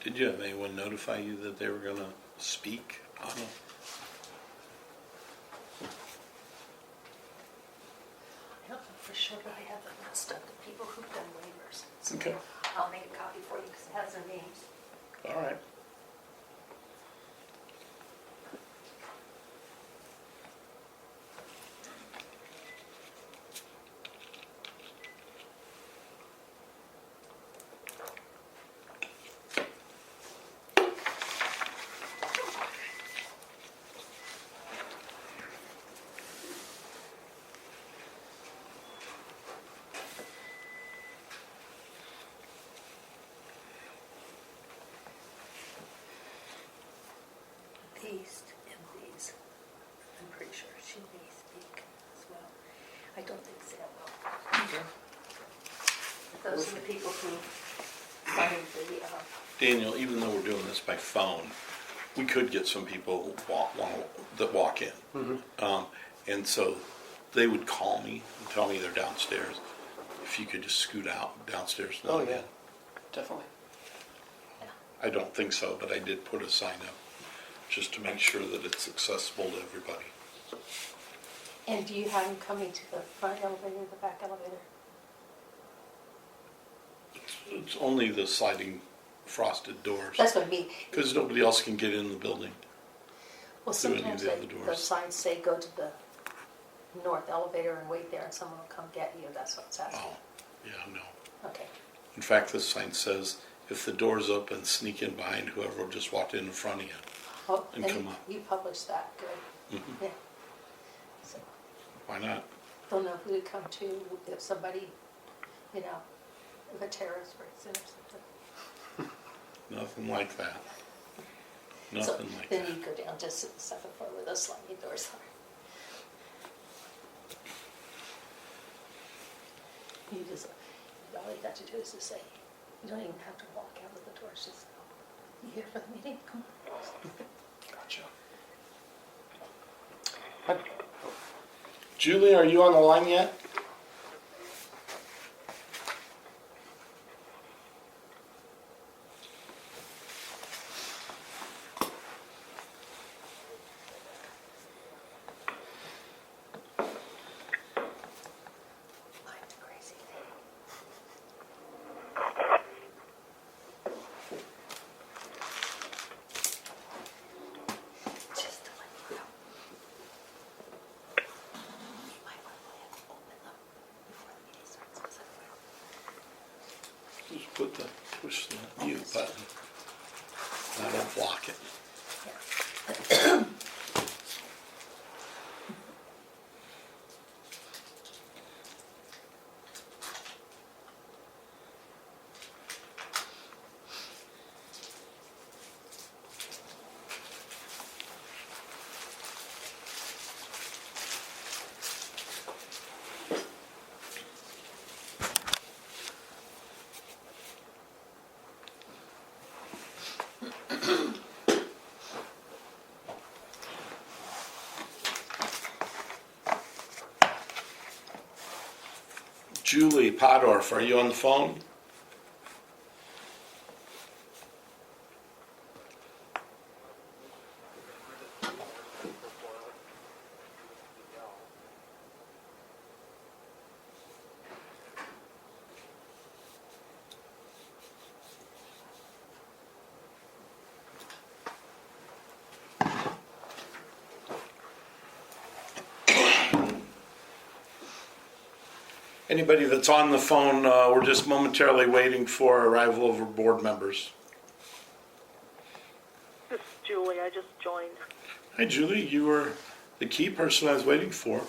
Did you have anyone notify you that they were going to speak on it? I don't know for sure, but I have the list of the people who've done waivers. So Okay. I'll make a copy for you because it has their names. All right. These and these, I'm pretty sure she may speak as well. I don't think Sam will. Okay. Those are the people who signed the, Daniel, even though we're doing this by phone, we could get some people that walk in. And so they would call me and tell me they're downstairs. If you could just scoot out downstairs. and Oh, let them yeah, in. definitely. I don't think so, but I did put a sign up just to make sure that it's accessible to everybody. and do you have them coming to the front elevator or the back elevator? It's only the sliding frosted doors, That's what I mean. because nobody else can get in the building. Well, Do any of sometimes the other the doors. signs say go to the north elevator and wait there and someone will come get you. That's what it's asking. Oh, yeah, no. Okay. In fact, this sign says, if the door's open, sneak in behind whoever just walked in front of you. Oh, And come up. you published that, good. Mhm. Yeah. So Why not? don't know who to come to if somebody, you know, if a terrorist breaks in or something. Nothing like that. So Nothing like then that. you go down just to the second floor where those sliding doors are. You just, all you got to do is just say, you don't even have to walk out of the doors, just, you here for the meeting? Come on. Gotcha. Hi. Julie, are you on the line yet? I'm crazy. Just to let you know. You might want to go ahead and open them before the meeting starts, 'cause I Just push the mute button. That'll block it. yeah. Julie Podorf, are you on the phone? Anybody that's on the phone, we're just momentarily waiting for arrival of our board members. This is Julie. I just joined. Hi, Julie. You were the key person I was waiting for.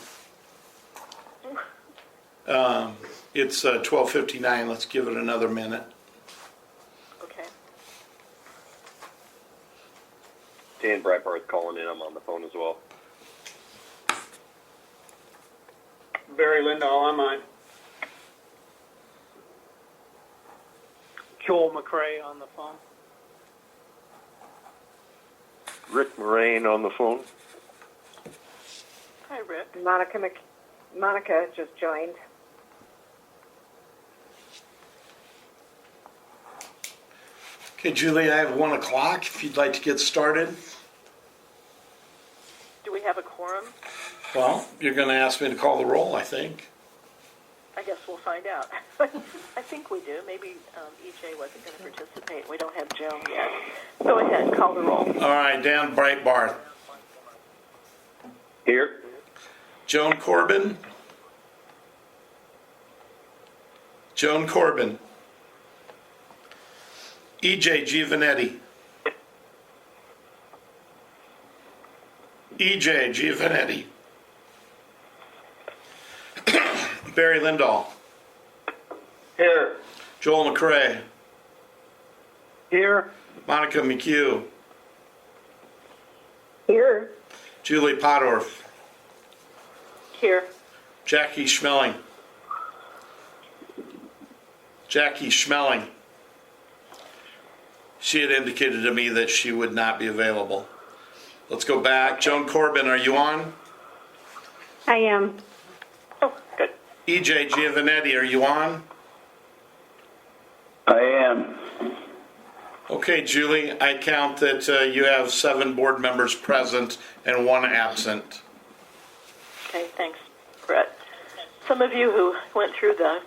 It's 12:59. Let's give it another minute. Okay. Dan Breitbarth calling in. I'm on the phone as well. Barry Lindahl, I'm on. Joel McRae on the phone. Rick Moraine on the phone. Hi, Rick. Monica just joined. Hey, Julie, I have 1 o'clock if you'd like to get started. Do we have a quorum? Well, you're going to ask me to call the roll, I think. I guess we'll find out. I think we do. Maybe EJ wasn't going to participate. We don't have Joan yet. Go ahead, call the roll. All right, Dan Breitbarth. Here. Joan Corbin. Joan Corbin. EJ Giovanetti. EJ Giovanetti. Barry Lindahl. Here. Joel McCrae. Here. Monica McHugh. Here. Julie Podorf. Here. Jackie Schmeling. Jackie Schmeling. She had indicated to me that she would not be available. Let's go back. Joan Corbin, are you on? I am. Oh, good. EJ Giovanetti, are you on? I am. Okay, Julie, I count that you have 7 board members present and 1 absent. Okay, thanks, Brett. Some of you who went through the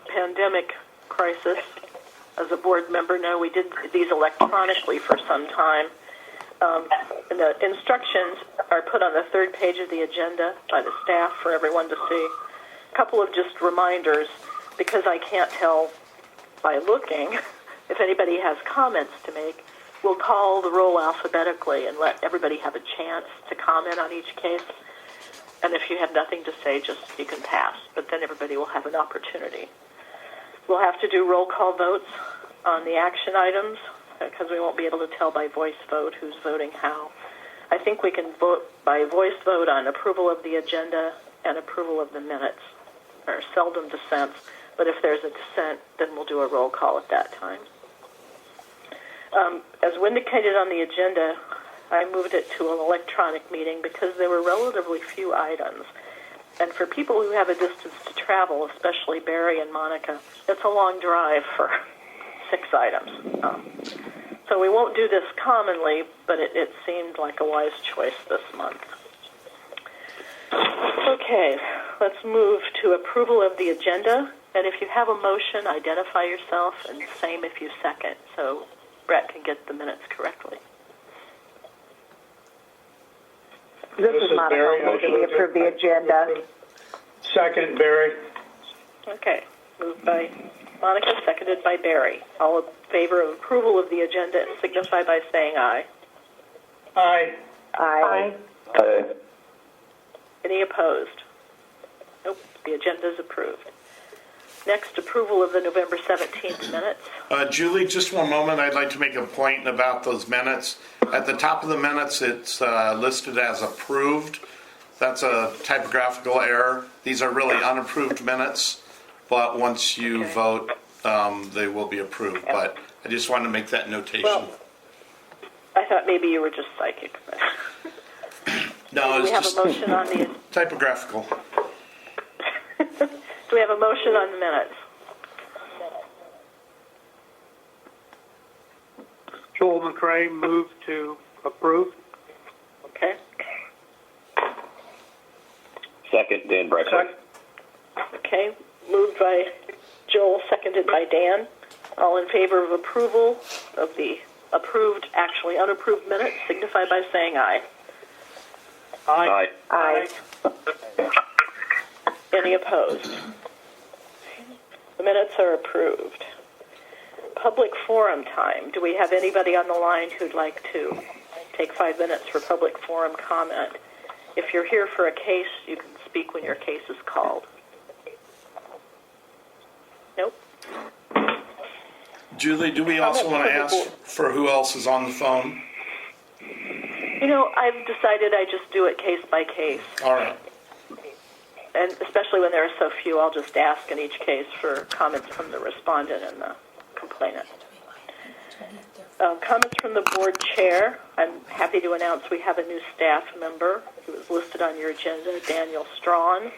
pandemic crisis as a board member know we did these electronically for some time. And the instructions are put on the 3rd page of the agenda by the staff for everyone to see. A couple of just reminders, because I can't tell by looking if anybody has comments to make. We'll call the roll alphabetically and let everybody have a chance to comment on each case. And if you have nothing to say, just you can pass. But then everybody will have an opportunity. We'll have to do roll call votes on the action items because we won't be able to tell by voice vote who's voting how. I think we can vote by voice vote on approval of the agenda and approval of the minutes. There are seldom dissents, but if there's a dissent, then we'll do a roll call at that time. As indicated on the agenda, I moved it to an electronic meeting because there were relatively few items. And for people who have a distance to travel, especially Barry and Monica, it's a long drive for 6 items. So we won't do this commonly, but it seemed like a wise choice this month. Okay, let's move to approval of the agenda. And if you have a motion, identify yourself, and same if you second, so Brett can get the minutes correctly. This is Monica. Barry. Motion we approve the agenda. Second, Barry. Okay, moved by Monica, seconded by Barry. All in favor of approval of the agenda signify by saying aye. Aye. Aye. Any opposed? Nope, the agenda is approved. Next, approval of the November 17th minutes. Julie, just 1 moment. I'd like to make a point about those minutes. At the top of the minutes, it's listed as approved. That's a typographical error. These are really unapproved minutes, but once you Okay. vote, they will be approved. But I just wanted to make that notation. Well, I thought maybe you were just psychic. But No, do we it's have just a motion on the? typographical. Do we have a motion on the minutes? Joel McCrae moved to approve. Okay. Second, Dan Breitbarth. Second. Okay. Moved by Joel, seconded by Dan. All in favor of approval of the actually unapproved minutes, signify by saying aye. Aye. Aye. Aye. Any opposed? The minutes are approved. Public forum time. Do we have anybody on the line who'd like to take 5 minutes for public forum comment? If you're here for a case, you can speak when your case is called. Nope. Julie, do we also want to ask for who else is on the phone? You know, I've decided I just do it case by case. All right. And especially when there are so few, I'll just ask in each case for comments from the respondent and the complainant. Comments from the board chair. I'm happy to announce we have a new staff member who is listed on your agenda, Daniel Strawn,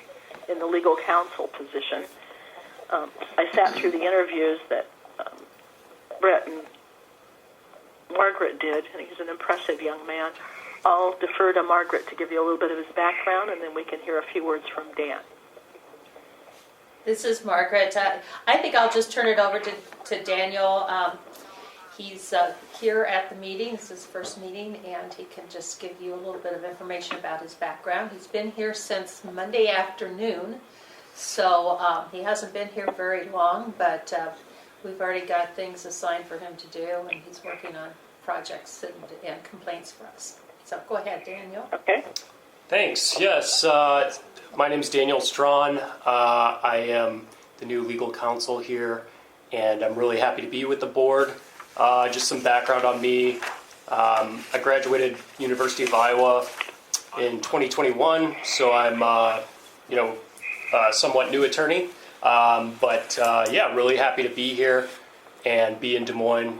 in the legal counsel position. I sat through the interviews that Brett and Margaret did, and he's an impressive young man. I'll defer to Margaret to give you a little bit of his background, and then we can hear a few words from Dan. This is Margaret. I think I'll just turn it over to Daniel. He's here at the meeting. This is his first meeting, and he can just give you a little bit of information about his background. He's been here since Monday afternoon, so he hasn't been here very long, but we've already got things assigned for him to do, and he's working on projects and complaints for us. So go ahead, Daniel. Okay. Thanks. Yes, my name is Daniel Strawn. I am the new legal counsel here, and I'm really happy to be with the board. Just some background on me. I graduated University of Iowa in 2021, so I'm, a somewhat new attorney. Really happy to be here and be in Des Moines.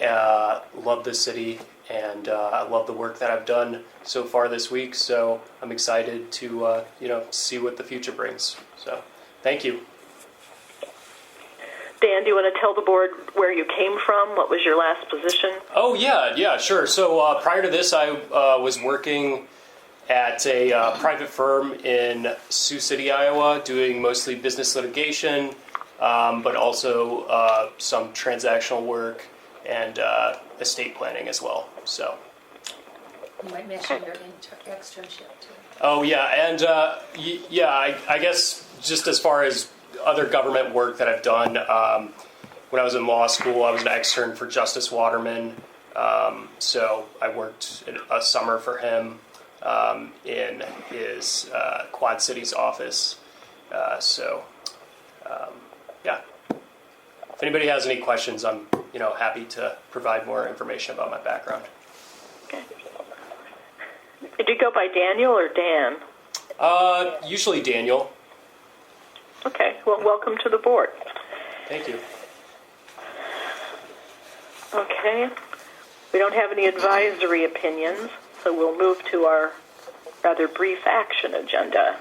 Love the city, and I love the work that I've done so far this week. So I'm excited to, see what the future brings. So thank you. Dan, do you want to tell the board where you came from? What was your last position? Oh, yeah, sure. So prior to this, I was working at a private firm in Sioux City, Iowa, doing mostly business litigation, but also some transactional work and estate planning as well. So. You might mention your externship too. Oh, yeah, and I guess just as far as other government work that I've done, when I was in law school, I was an extern for Justice Waterman, so I worked a summer for him in his Quad Cities office. If anybody has any questions, I'm happy to provide more information about my background. Okay. Did you go by Daniel or Dan? Usually Daniel. Okay. Well, welcome to the board. Thank you. Okay. We don't have any advisory opinions, so we'll move to our rather brief action agenda.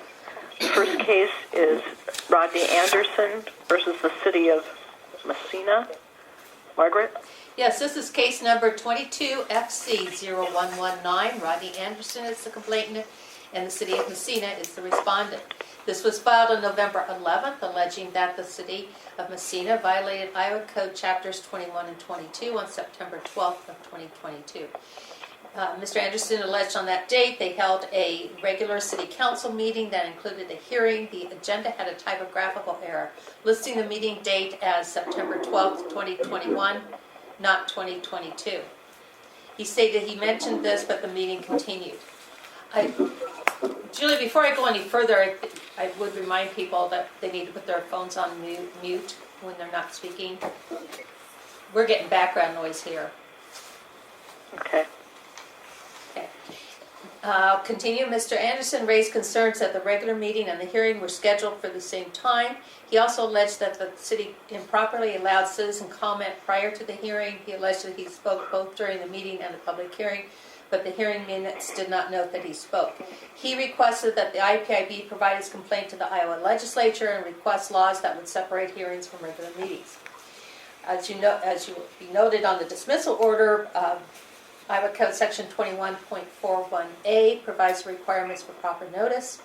The first case is Rodney Anderson versus the City of Massena. Margaret? Yes, this is case number 22FC0119. Rodney Anderson is the complainant, and the City of Massena is the respondent. This was filed on November 11th, alleging that the City of Massena violated Iowa Code Chapters 21 and 22 on September 12th of 2022. Mr. Anderson alleged on that date they held a regular city council meeting that included a hearing. The agenda had a typographical error, listing the meeting date as September 12th, 2021, not 2022. He stated he mentioned this, but the meeting continued. Julie, before I go any further, I would remind people that they need to put their phones on mute when they're not speaking. We're getting background noise here. Okay. I'll continue. Mr. Anderson raised concerns that the regular meeting and the hearing were scheduled for the same time. He also alleged that the city improperly allowed citizen comment prior to the hearing. He alleged that he spoke both during the meeting and the public hearing, but the hearing minutes did not note that he spoke. He requested that the IPIB provide his complaint to the Iowa legislature and request laws that would separate hearings from regular meetings. As you noted on the dismissal order, Iowa Code Section 21.41A provides requirements for proper notice,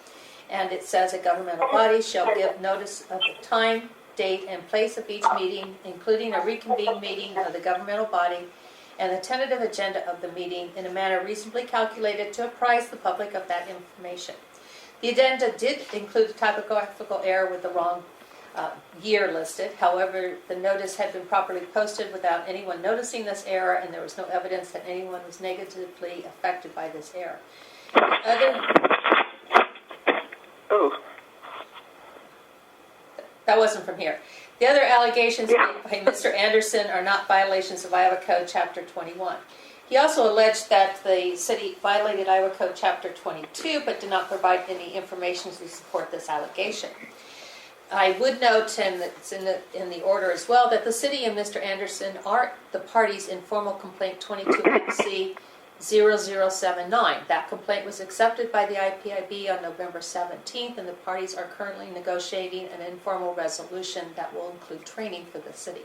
and it says a governmental body shall give notice of the time, date, and place of each meeting, including a reconvened meeting of the governmental body and the tentative agenda of the meeting in a manner reasonably calculated to apprise the public of that information. The agenda did include a typographical error with the wrong year listed. However, the notice had been properly posted without anyone noticing this error, and there was no evidence that anyone was negatively affected by this error. That wasn't from here. The other allegations made by Mr. Anderson are not violations of Iowa Code Chapter 21. He also alleged that the city violated Iowa Code Chapter 22, but did not provide any information to support this allegation. I would note, and it's in the order as well, that the city and Mr. Anderson are the parties in formal complaint 22MC0079. That complaint was accepted by the IPIB on November 17th, and the parties are currently negotiating an informal resolution that will include training for the city.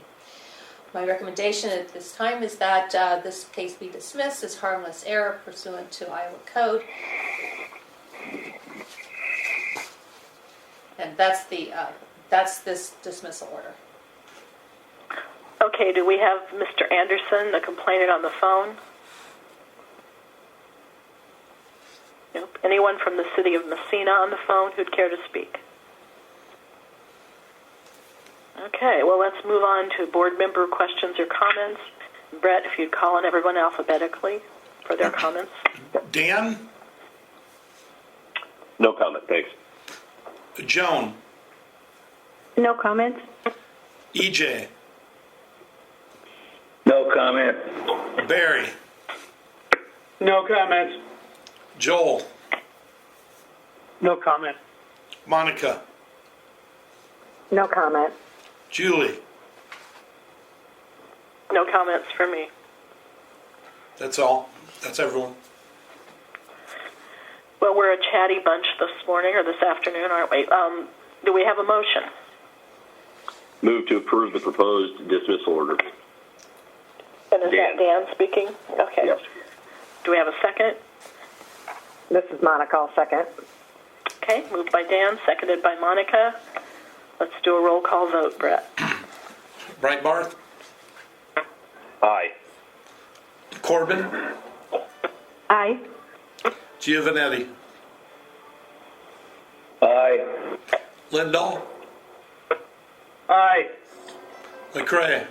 My recommendation at this time is that this case be dismissed as harmless error pursuant to Iowa Code. And that's this dismissal order. Okay, do we have Mr. Anderson, the complainant, on the phone? Nope. Anyone from the city of Messina on the phone who'd care to speak? Okay, well, let's move on to board member questions or comments. Brett, if you'd call on everyone alphabetically for their comments. Dan? No comment, thanks. Joan? No comments? EJ? No comment. Barry? No comments. Joel? No comment. Monica? No comment. Julie? No comments for me. That's all. That's everyone. Well, we're a chatty bunch this morning or this afternoon, aren't we? Do we have a motion? Move to approve the proposed dismissal order. And is Dan. that Dan speaking? Okay. Yes. Do we have a second? This is Monica, I'll second. Okay, moved by Dan, seconded by Monica. Let's do a roll call vote, Brett. Breitbarth? Aye. Corbin? Aye. Giovanetti? Aye. Lindahl? Aye. McCray?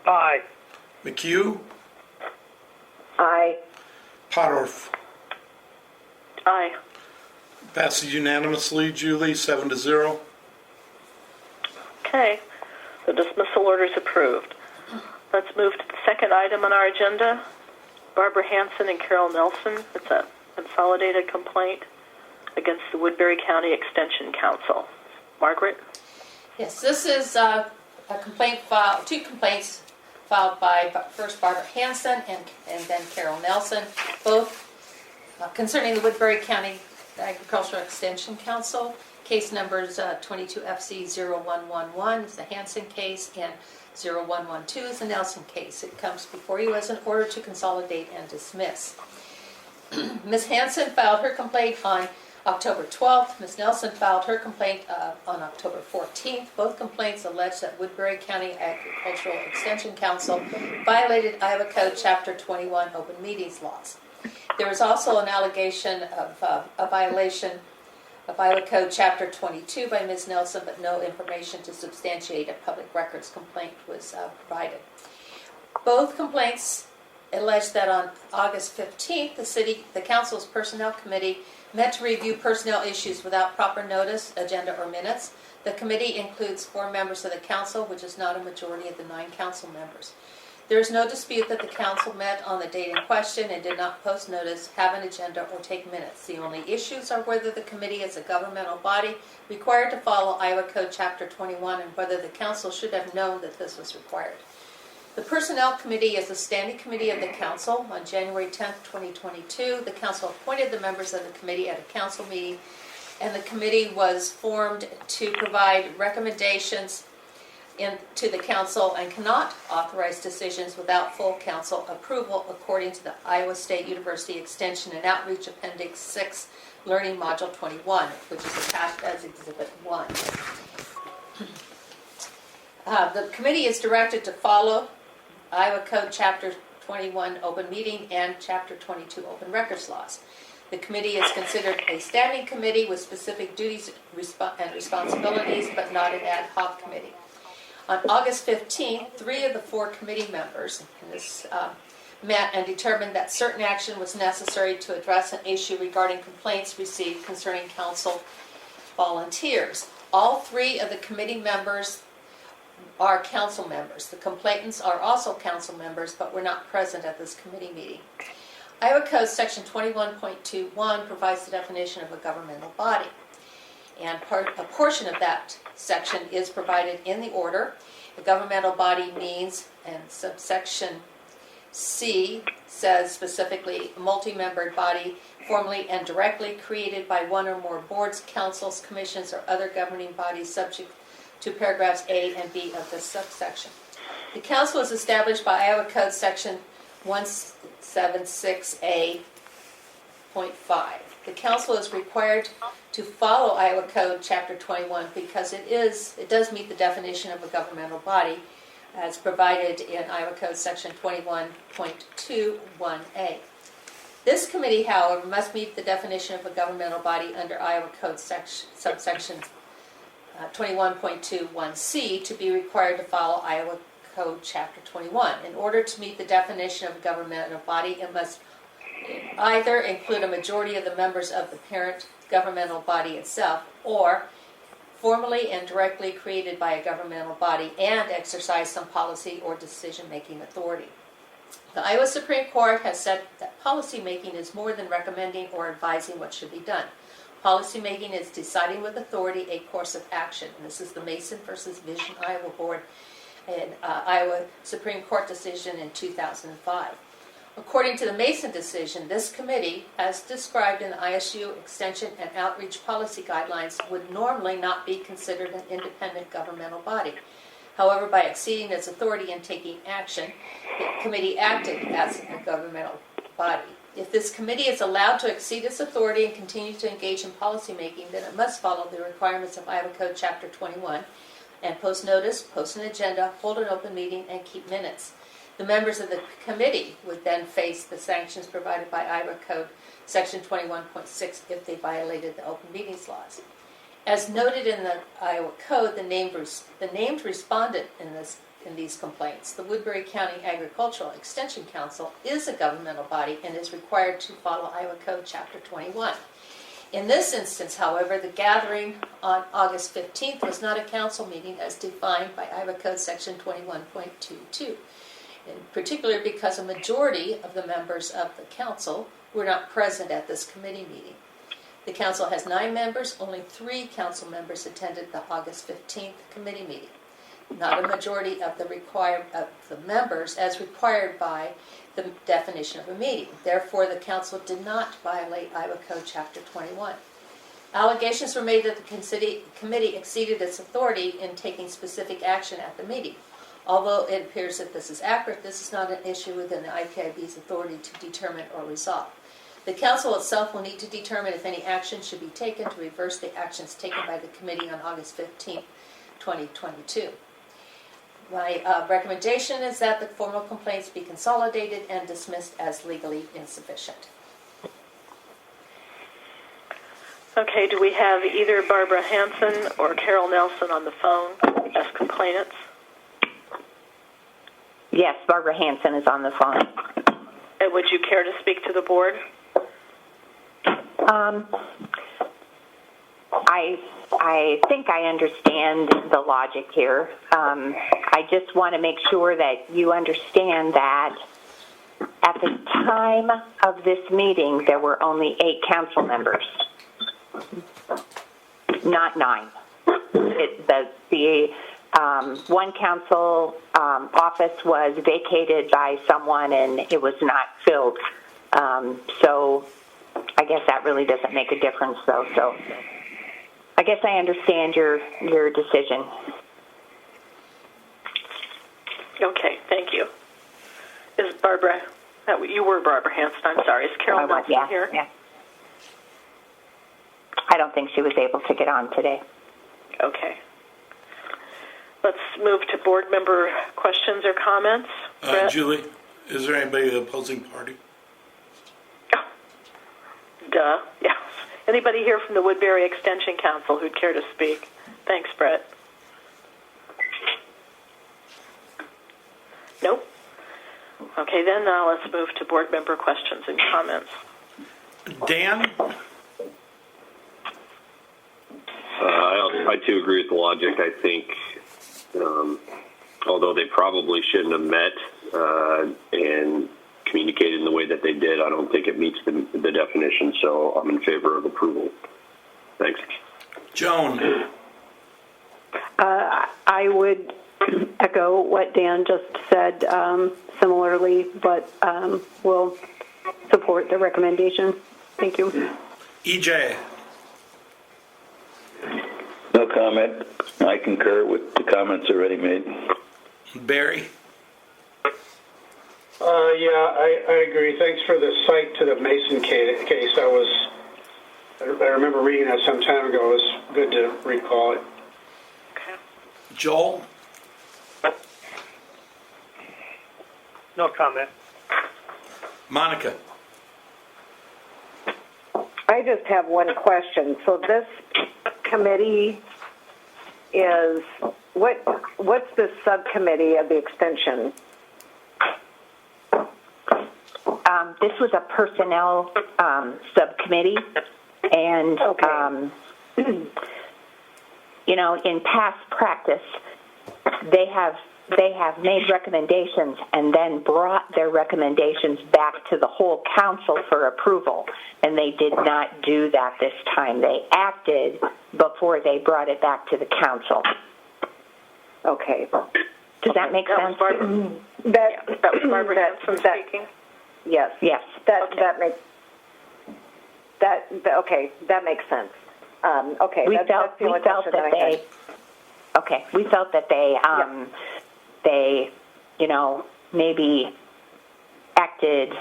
Aye. McHugh? Aye. Potterf? Aye. Passes unanimously, Julie, 7-0. Okay, the dismissal order is approved. Let's move to the second item on our agenda. Barbara Hanson and Carol Nelson. It's a consolidated complaint against the Woodbury County Extension Council. Margaret? Yes, this is a complaint filed, two complaints filed by first Barbara Hanson and then Carol Nelson, both concerning the Woodbury County Agricultural Extension Council. Case numbers 22FC0111 is the Hanson case and 0112 is the Nelson case. It comes before you as an order to consolidate and dismiss. Ms. Hanson filed her complaint on October 12th. Ms. Nelson filed her complaint on October 14th. Both complaints allege that Woodbury County Agricultural Extension Council violated Iowa Code Chapter 21 Open Meetings Laws. There was also an allegation of a violation of Iowa Code Chapter 22 by Ms. Nelson, but no information to substantiate a public records complaint was provided. Both complaints allege that on August 15th, the council's personnel committee met to review personnel issues without proper notice, agenda, or minutes. The committee includes 4 members of the council, which is not a majority of the 9 council members. There is no dispute that the council met on the date in question and did not post notice, have an agenda, or take minutes. The only issues are whether the committee is a governmental body required to follow Iowa Code Chapter 21 and whether the council should have known that this was required. The Personnel Committee is a standing committee of the council. On January 10, 2022, the council appointed the members of the committee at a council meeting, and the committee was formed to provide recommendations to the council and cannot authorize decisions without full council approval according to the Iowa State University Extension and Outreach Appendix 6 Learning Module 21, which is attached as Exhibit 1. The committee is directed to follow Iowa Code Chapter 21 Open Meeting and Chapter 22 Open Records Laws. The committee is considered a standing committee with specific duties and responsibilities, but not an ad hoc committee. On August 15th, 3 of the 4 committee members met and determined that certain action was necessary to address an issue regarding complaints received concerning council volunteers. All 3 of the committee members are council members. The complainants are also council members, but were not present at this committee meeting. Iowa Code Section 21.21 provides the definition of a governmental body. And a portion of that section is provided in the order. A governmental body means, and subsection C says specifically, a multi-membered body formally and directly created by one or more boards, councils, commissions, or other governing bodies subject to paragraphs A and B of this subsection. The council is established by Iowa Code Section 176A.5. The council is required to follow Iowa Code Chapter 21 because it does meet the definition of a governmental body as provided in Iowa Code Section 21.21A. This committee, however, must meet the definition of a governmental body under Iowa Code subsection 21.21C to be required to follow Iowa Code Chapter 21. In order to meet the definition of a governmental body, it must either include a majority of the members of the parent governmental body itself, or formally and directly created by a governmental body and exercise some policy or decision-making authority. The Iowa Supreme Court has said that policymaking is more than recommending or advising what should be done. Policymaking is deciding with authority a course of action. And this is the Mason versus Vision Iowa Board and Iowa Supreme Court decision in 2005. According to the Mason decision, this committee, as described in the ISU Extension and Outreach Policy Guidelines, would normally not be considered an independent governmental body. However, by exceeding its authority and taking action, the committee acted as a governmental body. If this committee is allowed to exceed its authority and continue to engage in policymaking, then it must follow the requirements of Iowa Code Chapter 21 and post notice, post an agenda, hold an open meeting, and keep minutes. The members of the committee would then face the sanctions provided by Iowa Code Section 21.6 if they violated the open meetings laws. As noted in the Iowa Code, the named respondent in these complaints, the Woodbury County Agricultural Extension Council, is a governmental body and is required to follow Iowa Code Chapter 21. In this instance, however, the gathering on August 15th was not a council meeting as defined by Iowa Code Section 21.22. In particular because a majority of the members of the council were not present at this committee meeting. The council has 9 members, only 3 council members attended the August 15th committee meeting. Not a majority of the members as required by the definition of a meeting. Therefore, the council did not violate Iowa Code Chapter 21. Allegations were made that the committee exceeded its authority in taking specific action at the meeting. Although it appears that this is accurate, this is not an issue within the IPIB's authority to determine or resolve. The council itself will need to determine if any action should be taken to reverse the actions taken by the committee on August 15, 2022. My recommendation is that the formal complaints be consolidated and dismissed as legally insufficient. Okay, do we have either Barbara Hanson or Carol Nelson on the phone as complainants? Yes, Barbara Hanson is on the phone. And would you care to speak to the board? I think I understand the logic here. I just want to make sure that you understand that at the time of this meeting, there were only 8 council members, not 9. The one council office was vacated by someone and it was not filled. So I guess that really doesn't make a difference though. So I guess I understand your decision. Okay, thank you. Is Barbara, you were Barbara Hanson, I'm sorry. Is Carol Nelson here? Yeah. I don't think she was able to get on today. Okay. Let's move to board member questions or comments. Brett? Julie, is there anybody opposing party? Duh, yes. Anybody here from the Woodbury Extension Council who'd care to speak? Thanks, Brett. Nope. Okay, then let's move to board member questions and comments. Dan? I too agree with the logic. I think, although they probably shouldn't have met and communicated in the way that they did, I don't think it meets the definition, so I'm in favor of approval. Thanks. Joan? I would echo what Dan just said similarly, but will support the recommendation. Thank you. EJ? No comment. I concur with the comments already made. Barry? Yeah, I agree. Thanks for the cite to the Mason case. I remember reading that some time ago. It was good to recall it. Okay. Joel? No comment. Monica? I just have one question. So this committee is, what's the subcommittee of the extension? This was a personnel subcommittee, and Okay. In past practice, they have made recommendations and then brought their recommendations back to the whole council for approval, and they did not do that this time. They acted before they brought it back to the council. Okay. Does that make That sense? was Barbara. That was Barbara Hanson speaking. Yes. Yes. That makes okay. That makes sense. Okay. We that's felt the only that question I had. we felt that they maybe acted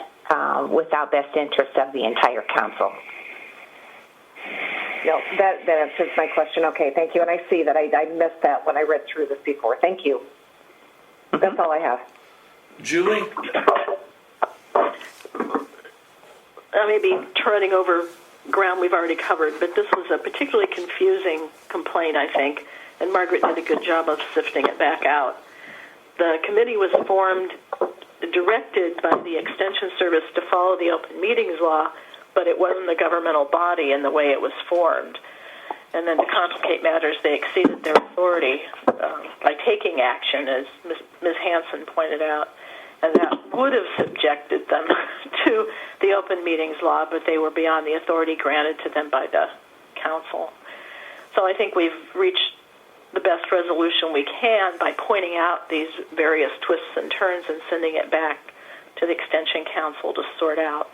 without best interest of the entire council. No, that answers my question. Okay, thank you. And I see that I missed that when I read through this before. Thank you. That's all I have. Julie? I may be treading over ground we've already covered, but this was a particularly confusing complaint, I think, and Margaret did a good job of sifting it back out. The committee was formed, directed by the Extension Service to follow the Open Meetings Law, but it wasn't a governmental body in the way it was formed. And then to complicate matters, they exceeded their authority by taking action, as Ms. Hanson pointed out, and that would have subjected them to the Open Meetings Law, but they were beyond the authority granted to them by the council. So I think we've reached the best resolution we can by pointing out these various twists and turns and sending it back to the Extension Council to sort out.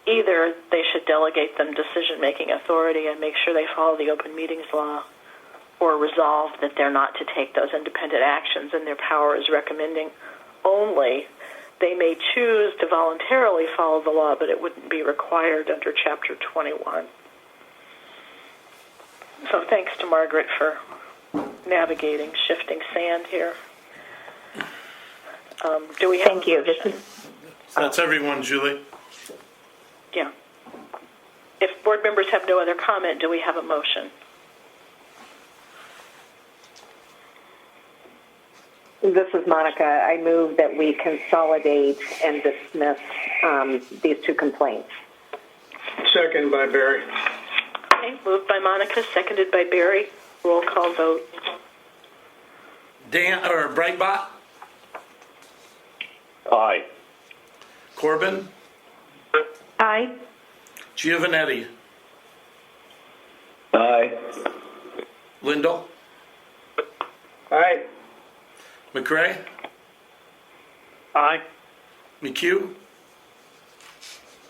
Either they should delegate them decision-making authority and make sure they follow the Open Meetings Law, or resolve that they're not to take those independent actions and their power is recommending only. They may choose to voluntarily follow the law, but it wouldn't be required under Chapter 21. So thanks to Margaret for navigating, shifting sand here. Do we have Thank you. motion? That's everyone, Julie. Yeah. If board members have no other comment, do we have a motion? This is Monica. I move that we consolidate and dismiss these two complaints. Second by Barry. Okay, moved by Monica, seconded by Barry. Roll call vote. Dan, or Brightbot? Aye. Corbin? Aye. Giovanetti? Aye. Lindell? Aye. McRae? Aye. McHugh?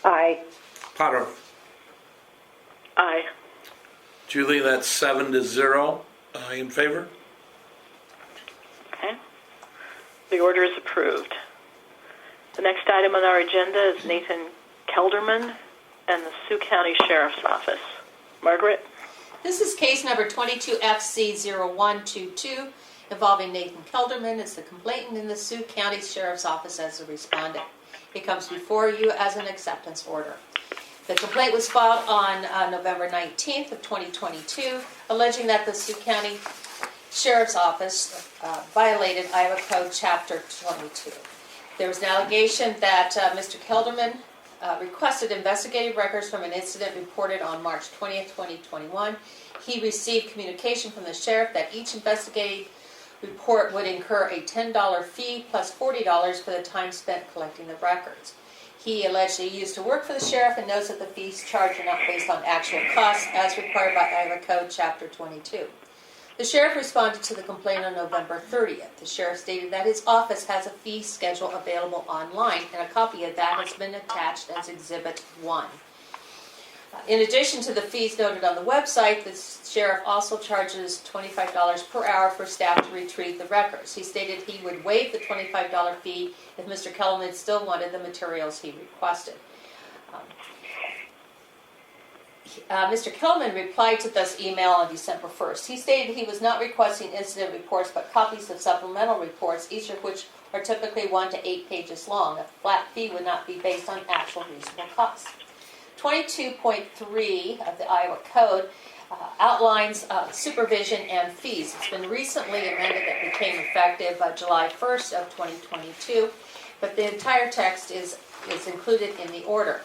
Aye. Potter? Aye. Julie, that's 7-0 in favor. Okay. The order is approved. The next item on our agenda is Nathan Kelderman and the Sioux County Sheriff's Office. Margaret? This is case number 22FC0122 involving Nathan Kelderman as the complainant in the Sioux County Sheriff's Office as the respondent. It comes before you as an acceptance order. The complaint was filed on November 19th of 2022, alleging that the Sioux County Sheriff's Office violated Iowa Code Chapter 22. There was an allegation that Mr. Kelderman requested investigative records from an incident reported on March 20th, 2021. He received communication from the sheriff that each investigative report would incur a $10 fee plus $40 for the time spent collecting the records. He allegedly used to work for the sheriff and knows that the fees charged are not based on actual costs as required by Iowa Code Chapter 22. The sheriff responded to the complaint on November 30th. The sheriff stated that his office has a fee schedule available online, and a copy of that has been attached as Exhibit 1. In addition to the fees noted on the website, the sheriff also charges $25 per hour for staff to retrieve the records. He stated he would waive the $25 fee if Mr. Kellerman still wanted the materials he requested. Mr. Kellerman replied to this email on December 1st. He stated he was not requesting incident reports, but copies of supplemental reports, each of which are typically 1 to 8 pages long. A flat fee would not be based on actual reasonable costs. 22.3 of the Iowa Code outlines supervision and fees. It's been recently amended that became effective July 1st of 2022, but the entire text is included in the order.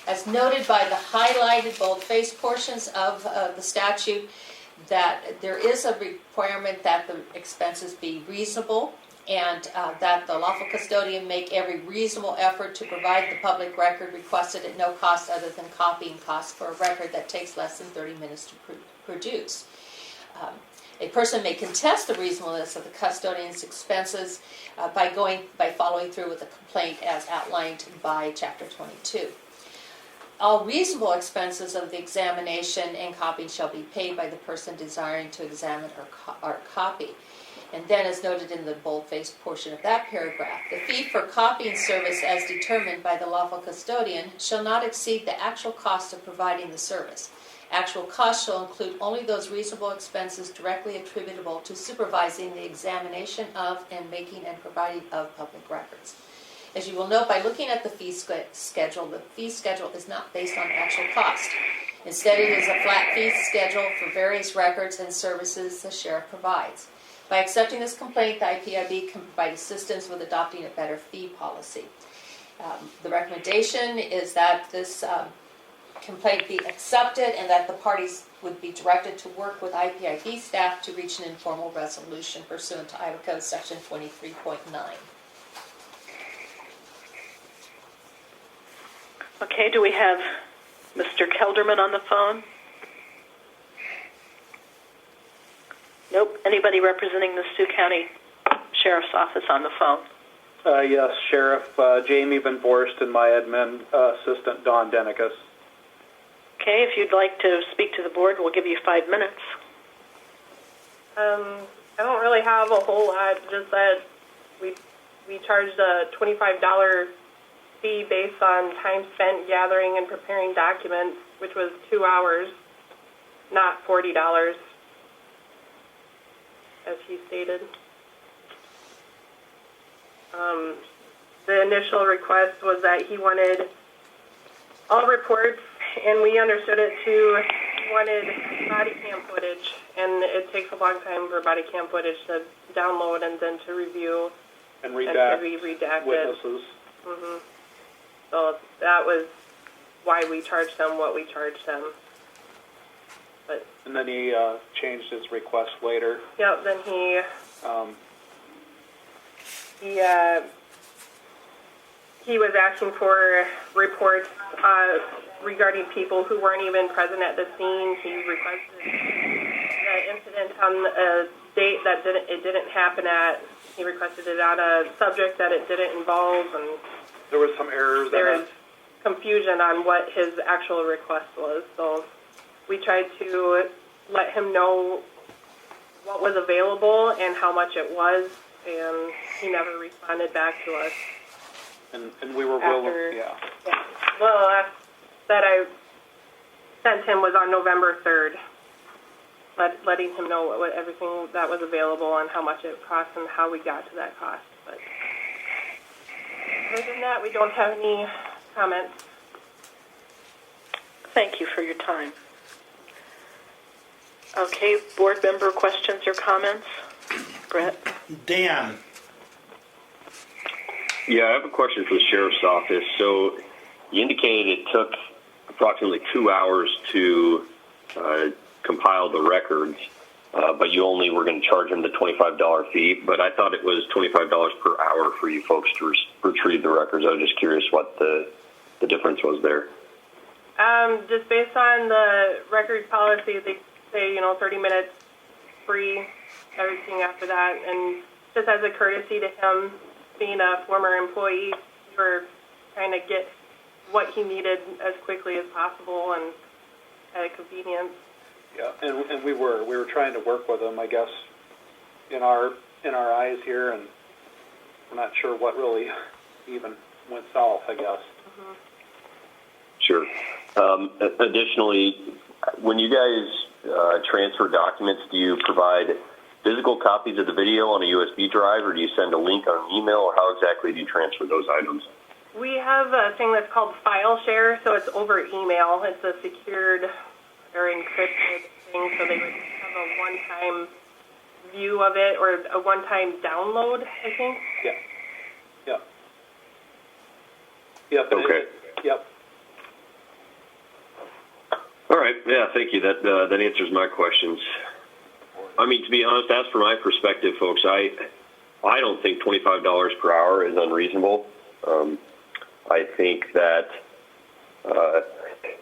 As noted by the highlighted bold-faced portions of the statute, that there is a requirement that the expenses be reasonable and that the lawful custodian make every reasonable effort to provide the public record requested at no cost other than copying costs for a record that takes less than 30 minutes to produce. A person may contest the reasonableness of the custodian's expenses by following through with the complaint as outlined by Chapter 22. All reasonable expenses of the examination and copying shall be paid by the person desiring to examine or copy. And then, as noted in the bold-faced portion of that paragraph, the fee for copying service as determined by the lawful custodian shall not exceed the actual cost of providing the service. Actual costs shall include only those reasonable expenses directly attributable to supervising the examination of and making and providing of public records. As you will note by looking at the fee schedule, the fee schedule is not based on actual cost. Instead, it is a flat fee schedule for various records and services the sheriff provides. By accepting this complaint, the IPIB can provide assistance with adopting a better fee policy. The recommendation is that this complaint be accepted and that the parties would be directed to work with IPIB staff to reach an informal resolution pursuant to Iowa Code Section 23.9. Okay, do we have Mr. Kelderman on the phone? Nope. Anybody representing the Sioux County Sheriff's Office on the phone? Yes, Sheriff Jamie Van Borst and my admin assistant, Don Denicus. Okay, if you'd like to speak to the board, we'll give you 5 minutes. I don't really have a whole lot, just that we charged a $25 fee based on time spent gathering and preparing documents, which was 2 hours, not $40, as he stated. The initial request was that he wanted all reports, and we understood it to, he wanted body cam footage, and it takes a long time for body cam footage to download and then to review And and to be redact redacted. witnesses. Mm-hmm. So that was why we charged them what we charged them. But And then he changed his request later. yeah, then he was asking for reports regarding people who weren't even present at the scene. He requested the incident on a date that didn't happen at. He requested it on a subject that it didn't involve, and There was some errors. there was confusion on what his actual request was. So we tried to let him know what was available and how much it was, and he never responded back to us. And we were After- willing, yeah. Yeah. Well, the last that I sent him was on November 3rd, letting him know what everything that was available and how much it cost and how we got to that cost. But other than that, we don't have any comments. Thank you for your time. Okay, board member questions or comments? Brett? Dan, Yeah, I have a question for the sheriff's office. So you indicated it took approximately 2 hours to compile the records, but you only were going to charge him the $25 fee. But I thought it was $25 per hour for you folks to retrieve the records. I was just curious what the difference was there. Just based on the record policy, they say, 30 minutes free, everything after that. And just as a courtesy to him, being a former employee, we were trying to get what he needed as quickly as possible. And at a convenience. Yeah, and we were trying to work with them, I guess, in our eyes here, and we're not sure what really even went south, I guess. Sure. Additionally, when you guys transfer documents, do you provide physical copies of the video on a USB drive, or do you send a link on an email, or how exactly do you transfer those items? We have a thing that's called file share, so it's over email. It's a secured or encrypted thing, so they would have a one-time view of it or a one-time download, I think. Yeah. Yep. Yep. Okay. Yep. All right. Yeah, thank you. That answers my questions. I mean, to be honest, as for my perspective, folks, I don't think $25 per hour is unreasonable. I think that,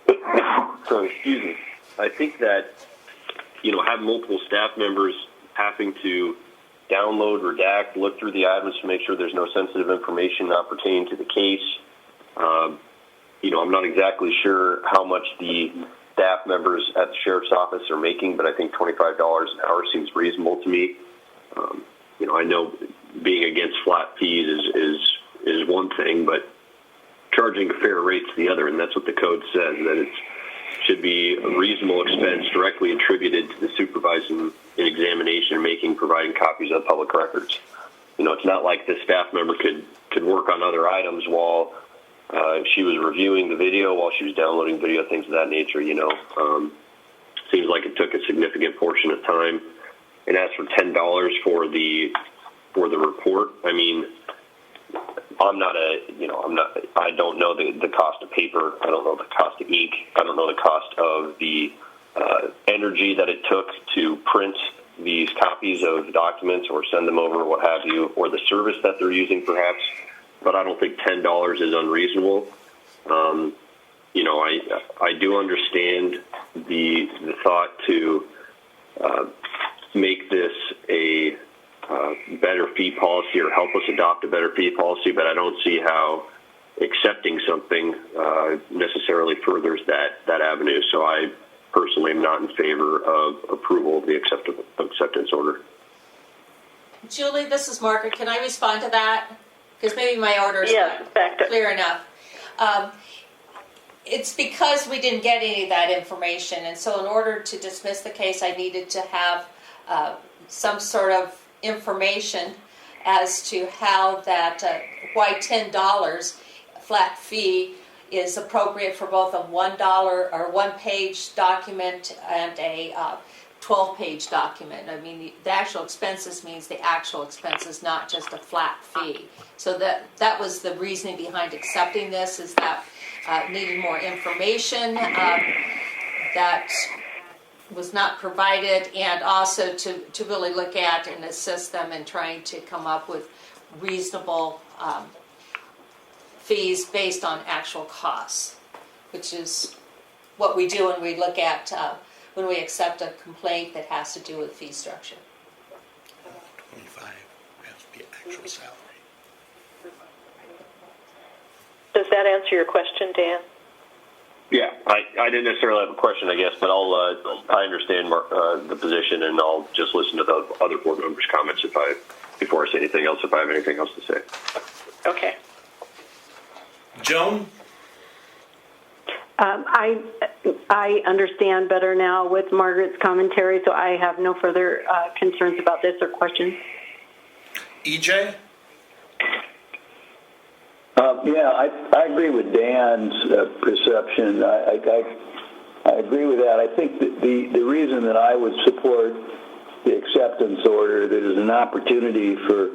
excuse me, I think that, have multiple staff members having to download, redact, look through the items to make sure there's no sensitive information not pertaining to the case. I'm not exactly sure how much the staff members at the sheriff's office are making, but I think $25 an hour seems reasonable to me. I know being against flat fees is one thing, but charging a fair rate's the other, and that's what the code says, that it should be a reasonable expense directly attributed to the supervising an examination, making, providing copies of public records. It's not like the staff member could work on other items while she was reviewing the video, while she was downloading video, things of that nature. Seems like it took a significant portion of time. And as for $10 for the report, I mean, I don't know the cost of paper. I don't know the cost of ink. I don't know the cost of the energy that it took to print these copies of documents or send them over, what have you, or the service that they're using perhaps. But I don't think $10 is unreasonable. I do understand the thought to make this a better fee policy or help us adopt a better fee policy, but I don't see how accepting something necessarily furthers that avenue. So I personally am not in favor of approval of the acceptance order. Julie, this is Margaret. Can I respond to that? Because maybe my order is not clear enough. It's because we didn't get any of that information, and so in order to dismiss the case, I needed to have some sort of information as to how that, why $10 flat fee is appropriate for both a $1 or one-page document and a 12-page document. I mean, the actual expenses means the actual expenses, not just a flat fee. So that was the reasoning behind accepting this, is that needing more information that was not provided, and also to really look at and assist them in trying to come up with reasonable fees based on actual costs, which is what we do when we look at when we accept a complaint that has to do with fee structure. 25 has to be actual salary. Does that answer your question, Dan? Yeah, I didn't necessarily have a question, I guess, but I understand the position, and I'll just listen to the other board members' comments before I say anything else, if I have anything else to say. Okay. Joan? I understand better now with Margaret's commentary, so I have no further concerns about this or questions. EJ? I agree with Dan's perception. I agree with that. I think that the reason that I would support the acceptance order, that is an opportunity for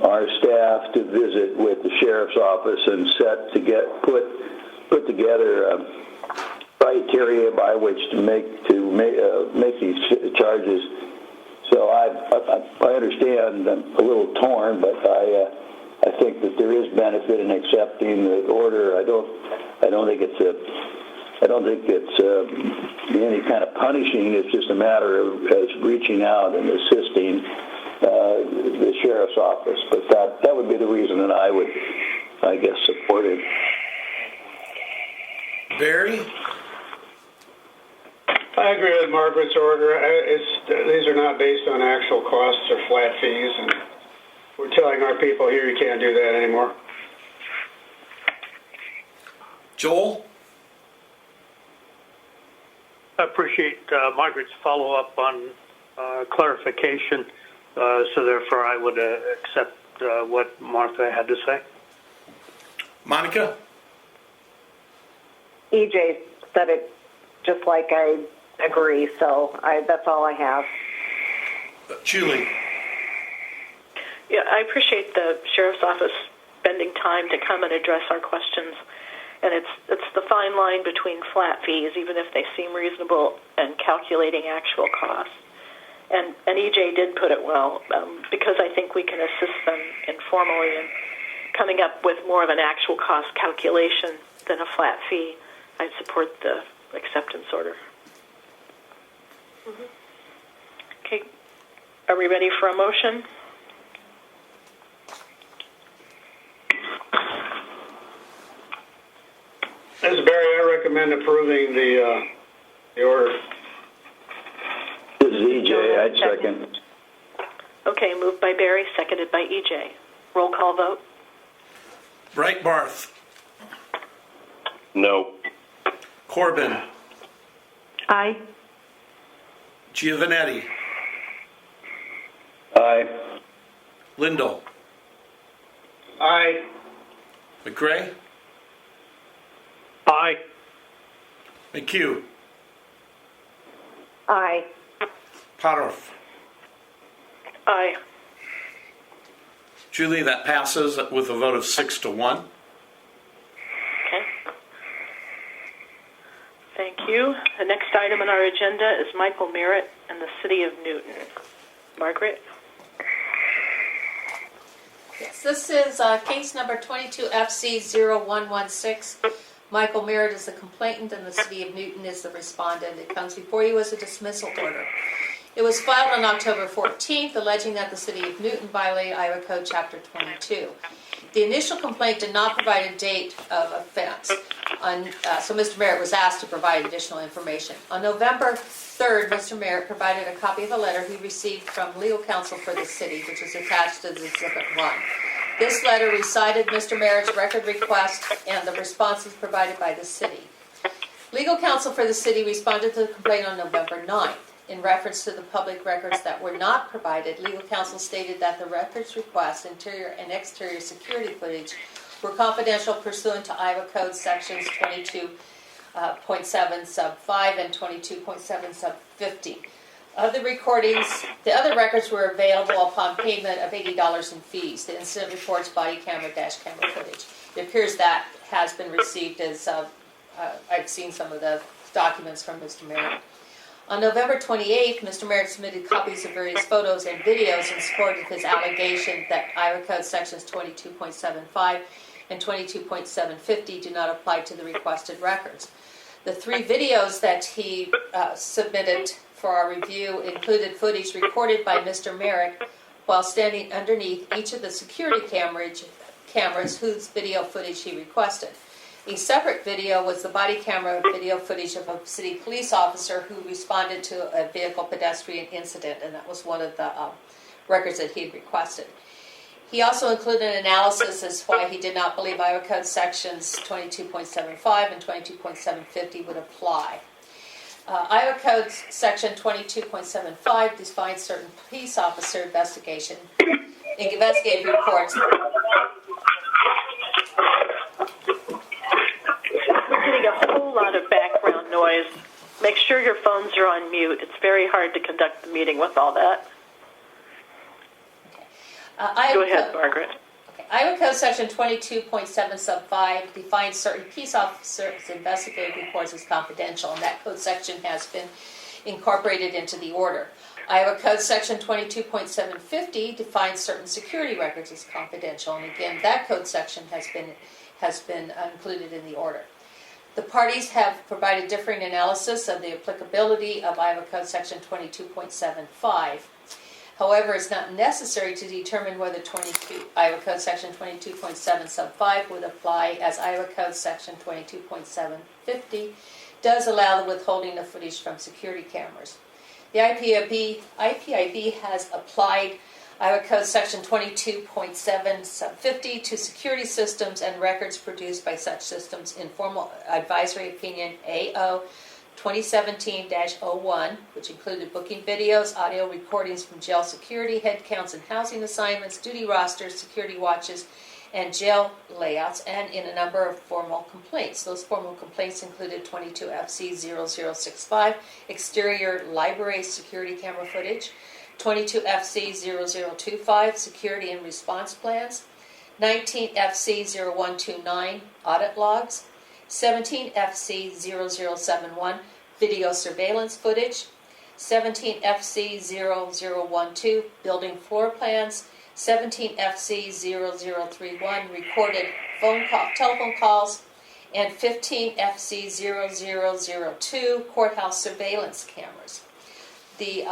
our staff to visit with the sheriff's office and put together criteria by which to make these charges. So I understand. I'm a little torn, but I think that there is benefit in accepting the order. I don't think it's any kind of punishing. It's just a matter of reaching out and assisting the sheriff's office. But that would be the reason that I would, I guess, support it. Barry? I agree with Margaret's order. These are not based on actual costs or flat fees, and we're telling our people here you can't do that anymore. Joel? I appreciate Margaret's follow-up on clarification, so therefore I would accept what Martha had to say. Monica? EJ said it just like I agree, so that's all I have. Julie? Yeah, I appreciate the sheriff's office spending time to come and address our questions. And it's the fine line between flat fees, even if they seem reasonable, and calculating actual costs. And EJ did put it well, because I think we can assist them informally in coming up with more of an actual cost calculation than a flat fee. I support the acceptance order. Mm-hmm. Okay, are we ready for a motion? This is Barry. I recommend approving the order. This is EJ. I'd second. Okay, moved by Barry, seconded by EJ. Roll call vote. Breitbarth? No. Corbin? Aye. Giovanetti? Aye. Lindell? Aye. McRae? Aye. McHugh? Aye. Potoff? Aye. Julie, that passes with a vote of 6-1. Okay. Thank you. The next item on our agenda is Michael Merritt and the City of Newton. Margaret? Yes, this is case number 22FC0116. Michael Merritt is the complainant and the City of Newton is the respondent. It comes before you as a dismissal order. It was filed on October 14th, alleging that the City of Newton violated Iowa Code Chapter 22. The initial complaint did not provide a date of offense, so Mr. Merritt was asked to provide additional information. On November 3rd, Mr. Merritt provided a copy of a letter he received from legal counsel for the city, which is attached to Exhibit 1. This letter recited Mr. Merritt's record request and the responses provided by the city. Legal counsel for the city responded to the complaint on November 9th. In reference to the public records that were not provided, legal counsel stated that the records request, interior and exterior security footage, were confidential pursuant to Iowa Code sections 22.7 sub 5 and 22.7 sub 50. The other records were available upon payment of $80 in fees. The incident reports, body camera, dash camera footage. It appears that has been received as I've seen some of the documents from Mr. Merritt. On November 28th, Mr. Merritt submitted copies of various photos and videos in support of his allegation that Iowa Code sections 22.75 and 22.750 do not apply to the requested records. The 3 videos that he submitted for our review included footage recorded by Mr. Merritt while standing underneath each of the security cameras whose video footage he requested. A separate video was the body camera video footage of a city police officer who responded to a vehicle pedestrian incident, and that was one of the records that he had requested. He also included an analysis as to why he did not believe Iowa Code sections 22.75 and 22.750 would apply. Iowa Code section 22.75 defines certain police officer investigative reports. We're getting a whole lot of background noise. Make sure your phones are on mute. It's very hard to conduct the meeting with all that. Go ahead, Margaret. Iowa Code section 22.7 sub 5 defines certain peace officers' investigative reports as confidential, and that code section has been incorporated into the order. Iowa Code section 22.750 defines certain security records as confidential, and again, that code section has been included in the order. The parties have provided differing analysis of the applicability of Iowa Code section 22.75. However, it's not necessary to determine whether Iowa Code section 22.7 sub 5 would apply, as Iowa Code section 22.750 does allow the withholding of footage from security cameras. The IPIB has applied Iowa Code Section 22.7 sub 50 to security systems and records produced by such systems in Formal Advisory Opinion AO 2017-01, which included booking videos, audio recordings from jail security, head counts and housing assignments, duty rosters, security watches, and jail layouts, and in a number of formal complaints. Those formal complaints included 22 FC 0065, exterior library security camera footage, 22 FC 0025, security and response plans, 19 FC 0129, audit logs, 17 FC 0071, video surveillance footage, 17 FC 0012, building floor plans, 17 FC 0031, recorded telephone calls, and 15 FC 0002, courthouse surveillance cameras. The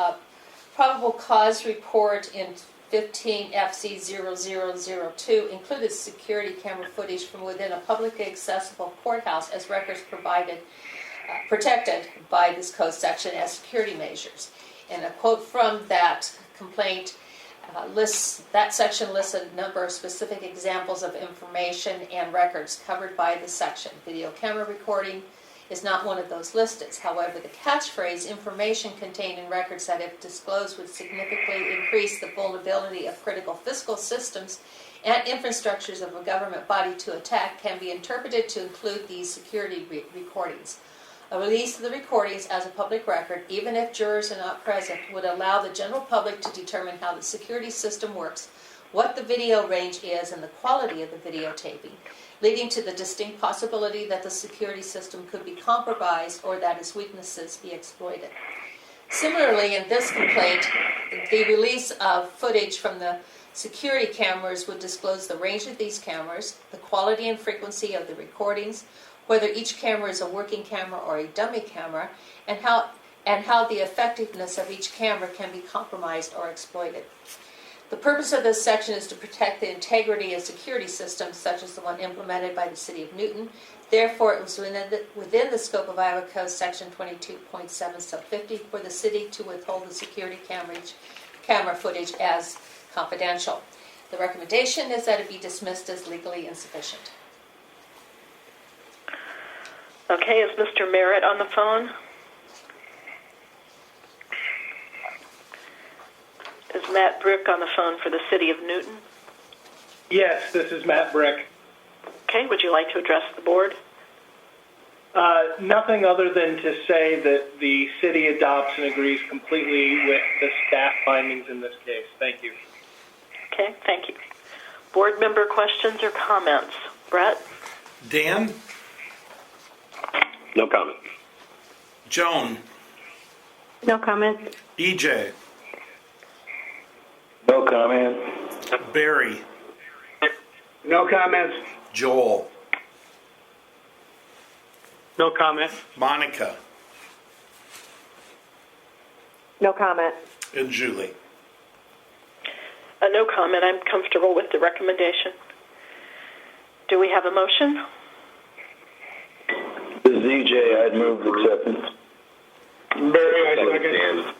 probable cause report in 15 FC 0002 included security camera footage from within a publicly accessible courthouse as records protected by this code section as security measures. And a quote from that complaint that section lists a number of specific examples of information and records covered by the section. Video camera recording is not one of those listed. However, the catchphrase, information contained in records that if disclosed would significantly increase the vulnerability of critical fiscal systems and infrastructures of a government body to attack, can be interpreted to include these security recordings. A release of the recordings as a public record, even if jurors are not present, would allow the general public to determine how the security system works, what the video range is, and the quality of the videotaping, leading to the distinct possibility that the security system could be compromised or that its weaknesses be exploited. Similarly, in this complaint, the release of footage from the security cameras would disclose the range of these cameras, the quality and frequency of the recordings, whether each camera is a working camera or a dummy camera, and how the effectiveness of each camera can be compromised or exploited. The purpose of this section is to protect the integrity of security systems such as the one implemented by the City of Newton. Therefore, it was within the scope of Iowa Code Section 22.7 sub 50 for the city to withhold the security camera footage as confidential. The recommendation is that it be dismissed as legally insufficient. Okay, is Mr. Merritt on the phone? Is Matt Brick on the phone for the City of Newton? Yes, this is Matt Brick. Okay, would you like to address the board? Nothing other than to say that the city adopts and agrees completely with the staff findings in this case. Thank you. Okay, thank you. Board member questions or comments? Brett? Dan? No comment. Joan? No comment. EJ? No comment. Barry? No comments. Joel? No comment. Monica? No comment. And Julie? No comment. I'm comfortable with the recommendation. Do we have a motion? This is EJ. I'd move acceptance. Barry, I second.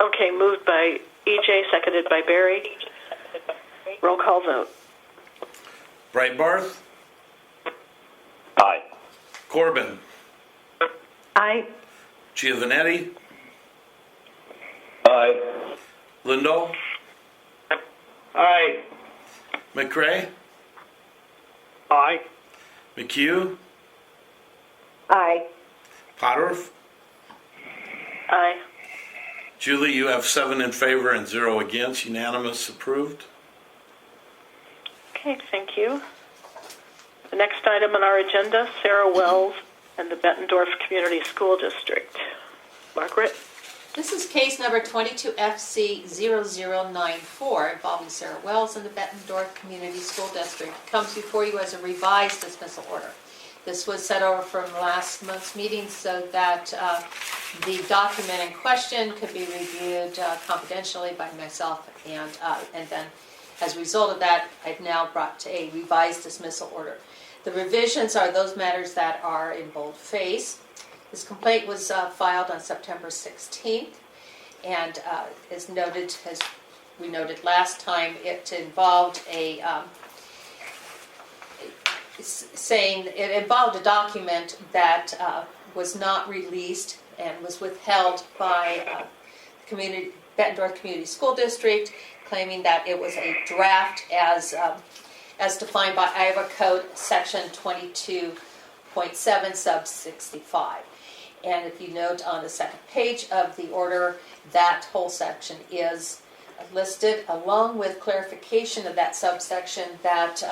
Okay, moved by EJ, seconded by Barry. Roll call vote. Breitbarth? Aye. Corbin? Aye. Giovanetti? Aye. Lindahl? Aye. McRae? Aye. McHugh? Aye. Potterf? Aye. Julie, you have 7 in favor and 0 against. Unanimous, approved. Okay, thank you. The next item on our agenda, Sarah Wells and the Bettendorf Community School District. Margaret? This is case number 22FC0094 involving Sarah Wells and the Bettendorf Community School District. It comes before you as a revised dismissal order. This was set over from last month's meeting so that the document in question could be reviewed confidentially by myself, and then as a result of that, I've now brought a revised dismissal order. The revisions are those matters that are in boldface. His complaint was filed on September 16th, and as we noted last time, it involved a document that was not released and was withheld by Bettendorf Community School District, claiming that it was a draft as defined by Iowa Code Section 22.7 sub 65. And if you note on the second page of the order, that whole section is listed along with clarification of that subsection that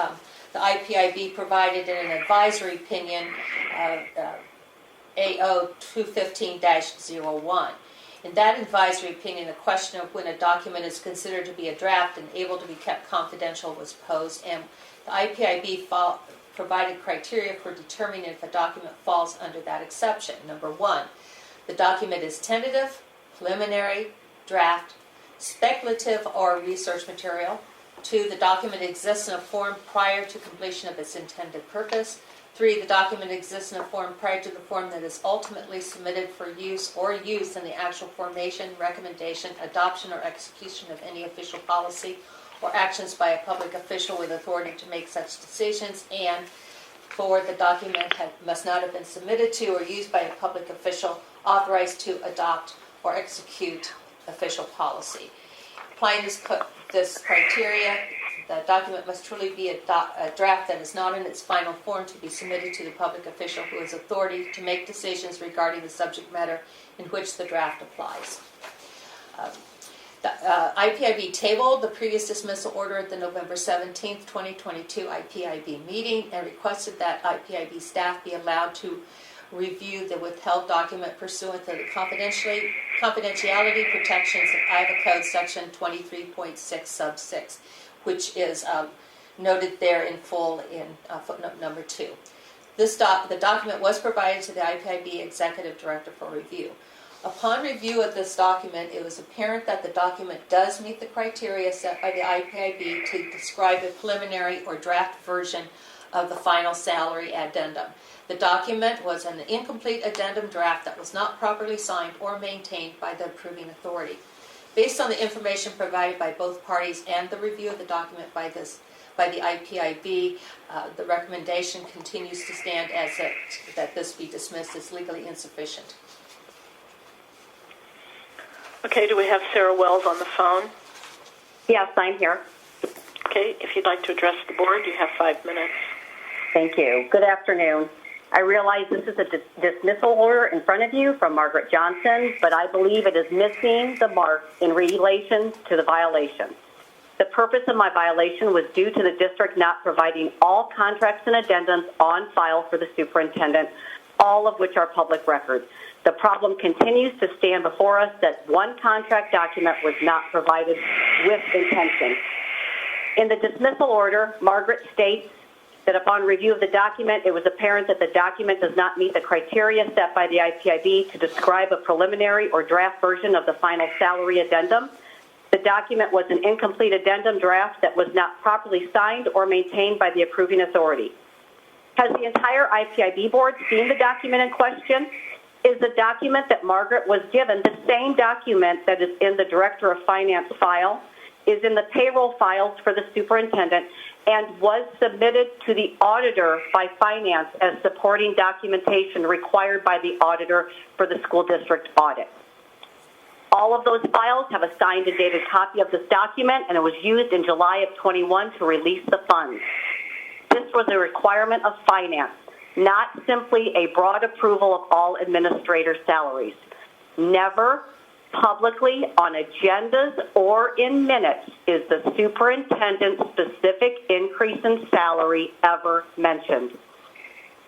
the IPIB provided in an advisory opinion, AO 215-01. In that advisory opinion, the question of when a document is considered to be a draft and able to be kept confidential was posed, and the IPIB provided criteria for determining if a document falls under that exception. Number 1, the document is tentative, preliminary, draft, speculative, or research material. 2, the document exists in a form prior to completion of its intended purpose. 3, the document exists in a form prior to the form that is ultimately submitted for use or use in the actual formation, recommendation, adoption, or execution of any official policy or actions by a public official with authority to make such decisions. And 4, the document must not have been submitted to or used by a public official authorized to adopt or execute official policy. Applying this criteria, the document must truly be a draft that is not in its final form to be submitted to the public official who has authority to make decisions regarding the subject matter in which the draft applies. The IPIB tabled the previous dismissal order at the November 17th, 2022 IPIB meeting and requested that IPIB staff be allowed to review the withheld document pursuant to the confidentiality protections of Iowa Code Section 23.6 sub 6, which is noted there in full in footnote number 2. The document was provided to the IPIB Executive Director for review. Upon review of this document, it was apparent that the document does meet the criteria set by the IPIB to describe a preliminary or draft version of the final salary addendum. The document was an incomplete addendum draft that was not properly signed or maintained by the approving authority. Based on the information provided by both parties and the review of the document by the IPIB, the recommendation continues to stand as that this be dismissed as legally insufficient. Okay, do we have Sarah Wells on the phone? Yes, I'm here. Okay, if you'd like to address the board, you have 5 minutes. Thank you. Good afternoon. I realize this is a dismissal order in front of you from Margaret Johnson, but I believe it is missing the mark in relation to the violation. The purpose of my violation was due to the district not providing all contracts and addendums on file for the superintendent, all of which are public records. The problem continues to stand before us that one contract document was not provided with intention. In the dismissal order, Margaret states that upon review of the document, it was apparent that the document does not meet the criteria set by the IPIB to describe a preliminary or draft version of the final salary addendum. The document was an incomplete addendum draft that was not properly signed or maintained by the approving authority. Has the entire IPIB board seen the document in question? Is the document that Margaret was given the same document that is in the Director of Finance file, is in the payroll files for the superintendent, and was submitted to the auditor by finance as supporting documentation required by the auditor for the school district audit? All of those files have a signed and dated copy of this document, and it was used in July of 21 to release the funds. This was a requirement of finance, not simply a broad approval of all administrator salaries. Never publicly on agendas or in minutes is the superintendent's specific increase in salary ever mentioned.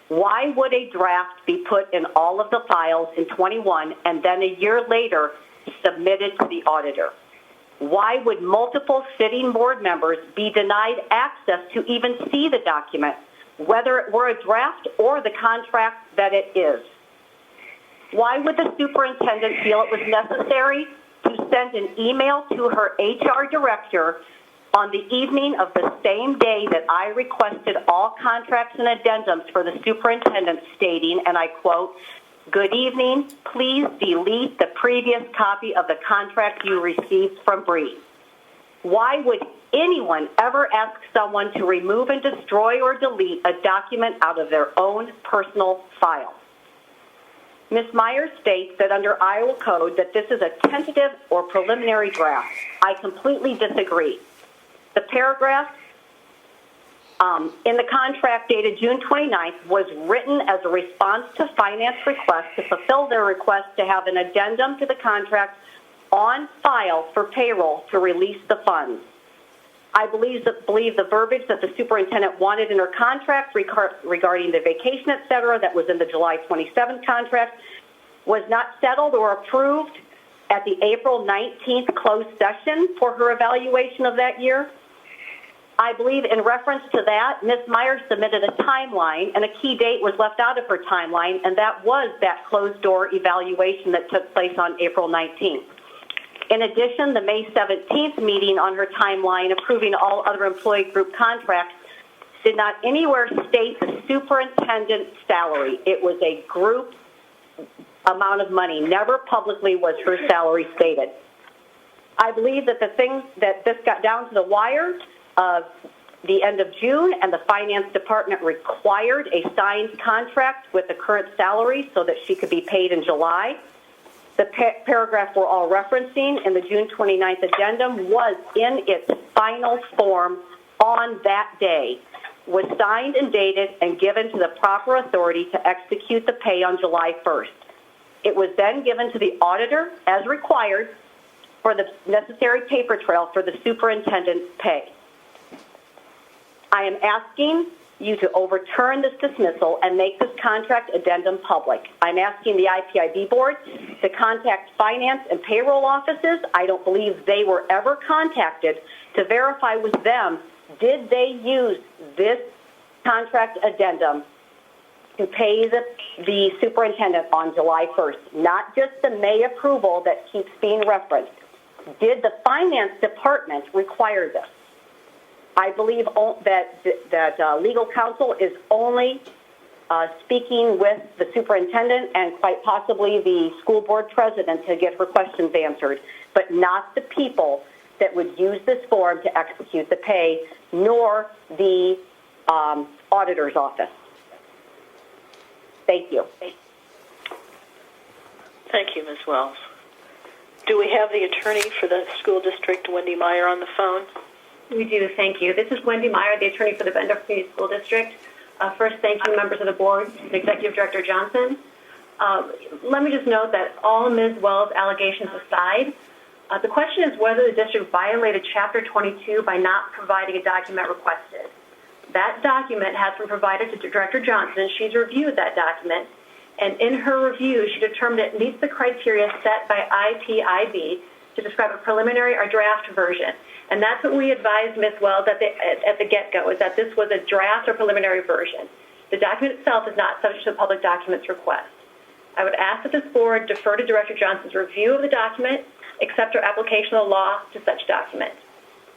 Why would a draft be put in all of the files in 21 and then a year later submitted to the auditor? Why would multiple sitting board members be denied access to even see the document, whether it were a draft or the contract that it is? Why would the superintendent feel it was necessary to send an email to her HR director on the evening of the same day that I requested all contracts and addendums for the superintendent, stating, and I quote, good evening. Please delete the previous copy of the contract you received from Bree. Why would anyone ever ask someone to remove and destroy or delete a document out of their own personal file? Ms. Myers states that under Iowa code that this is a tentative or preliminary draft. I completely disagree. The paragraph in the contract dated June 29th was written as a response to finance requests to fulfill their request to have an addendum to the contract on file for payroll to release the funds. I believe the verbiage that the superintendent wanted in her contract regarding the vacation, et cetera, that was in the July 27th contract was not settled or approved at the April 19th closed session for her evaluation of that year. I believe in reference to that, Ms. Myers submitted a timeline, and a key date was left out of her timeline, and that was that closed-door evaluation that took place on April 19th. In addition, the May 17th meeting on her timeline approving all other employee group contracts did not anywhere state the superintendent's salary. It was a group amount of money. Never publicly was her salary stated. I believe that the thing that this got down to the wire the end of June, and the finance department required a signed contract with the current salary so that she could be paid in July. The paragraph we're all referencing in the June 29th addendum was in its final form on that day, was signed and dated and given to the proper authority to execute the pay on July 1st. It was then given to the auditor as required for the necessary paper trail for the superintendent's pay. I am asking you to overturn this dismissal and make this contract addendum public. I'm asking the IPIB board to contact finance and payroll offices. I don't believe they were ever contacted to verify with them, did they use this contract addendum to pay the superintendent on July 1st, not just the May approval that keeps being referenced. Did the finance department require this? I believe that legal counsel is only speaking with the superintendent and quite possibly the school board president to get her questions answered, but not the people that would use this form to execute the pay, nor the auditor's office. Thank you. Thank you, Ms. Wells. Do we have the attorney for the school district, Wendy Meyer, on the phone? We do, thank you. This is Wendy Meyer, the attorney for the Bend Community School District. First, thank you, members of the board, Executive Director Johnson. Let me just note that all Ms. Wells' allegations aside, the question is whether the district violated Chapter 22 by not providing a document requested. That document has been provided to Director Johnson. She's reviewed that document, and in her review, she determined it meets the criteria set by IPIB to describe a preliminary or draft version. And that's what we advised Ms. Wells at the get-go, is that this was a draft or preliminary version. The document itself is not subject to the public documents request. I would ask that this board defer to Director Johnson's review of the document, accept her application of the law to such document.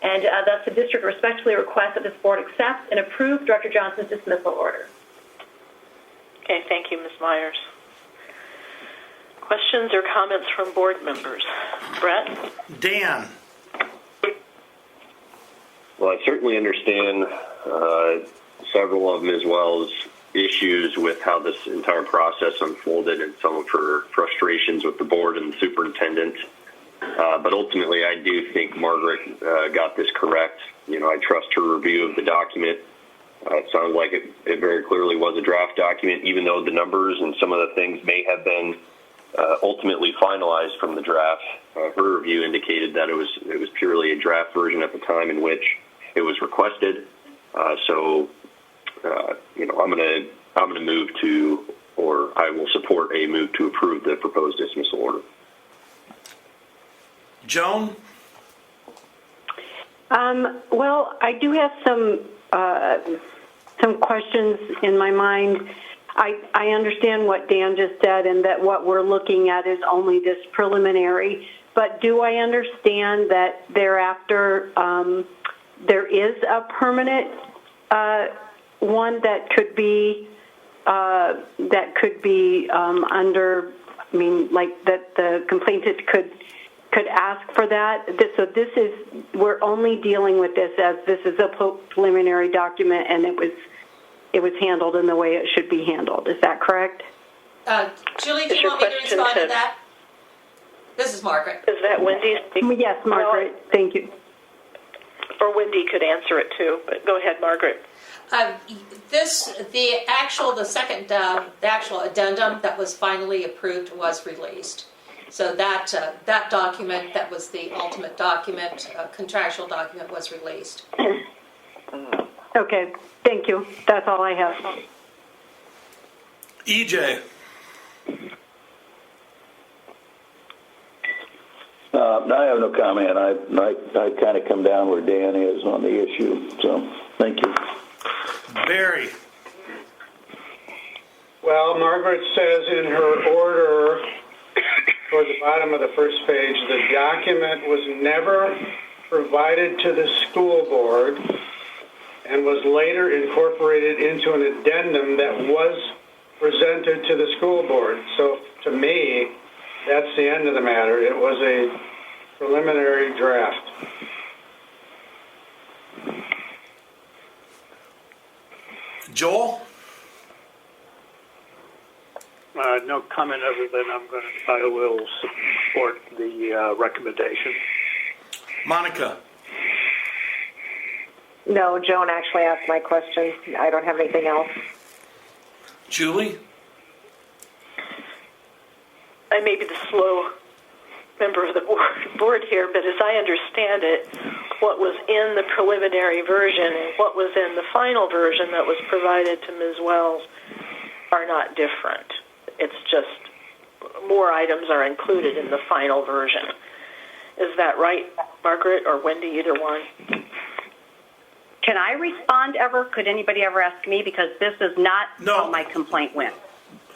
And thus the district respectfully requests that this board accept and approve Director Johnson's dismissal order. Okay, thank you, Ms. Myers. Questions or comments from board members? Brett? Dan? Well, I certainly understand several of Ms. Wells' issues with how this entire process unfolded and some of her frustrations with the board and the superintendent. But ultimately, I do think Margaret got this correct. You know, I trust her review of the document. It sounds like it very clearly was a draft document, even though the numbers and some of the things may have been ultimately finalized from the draft. Her review indicated that it was purely a draft version at the time in which it was requested. You know, I'm gonna move to, or I will support a move to approve the proposed dismissal order. Joan? Well, I do have some questions in my mind. I understand what Dan just said and that what we're looking at is only this preliminary, but do I understand that thereafter there is a permanent one that could be that could be under, I mean, like that the complainant could ask for that. So we're only dealing with this as this is a preliminary document, and it was handled in the way it should be handled. Is that correct? Julie, do you want me to respond to that? This is Margaret. Is that Wendy's? Yes, Margaret. Thank you. Or Wendy could answer it too, but go ahead, Margaret. The actual addendum that was finally approved was released. So that document, that was the ultimate document, contractual document, was released. Okay, thank you. That's all I have. EJ. I have no comment. I kind of come down where Dan is on the issue. So, thank you. Barry. Well, Margaret says in her order, toward the bottom of the first page, the document was never provided to the school board and was later incorporated into an addendum that was presented to the school board. So to me, that's the end of the matter. It was a preliminary draft. Joel? No comment other than I will support the recommendation. Monica? No, Joan actually asked my question. I don't have anything else. Julie? I may be the slow member of the board here, but as I understand it, what was in the preliminary version and what was in the final version that was provided to Ms. Wells are not different. It's just more items are included in the final version. Is that right, Margaret or Wendy, either one? Can I respond ever? Could anybody ever ask me? Because this is not how my complaint went.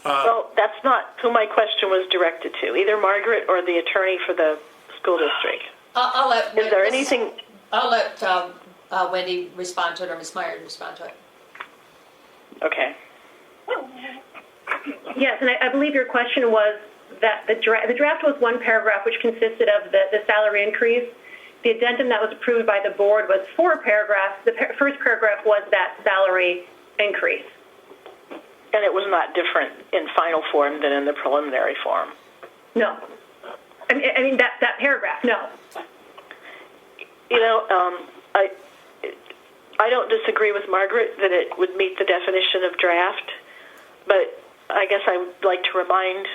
Well, that's not who my question was directed to, either Margaret or the attorney for the school district. I'll let. Is there anything? I'll let Wendy respond to it, or Ms. Meyer respond to it. Okay. Yes, and I believe your question was that the draft was one paragraph which consisted of the salary increase. The addendum that was approved by the board was 4 paragraphs. The first paragraph was that salary increase. And it was not different in final form than in the preliminary form? No. I mean that paragraph, no. You know, I don't disagree with Margaret that it would meet the definition of draft, but I guess I would like to remind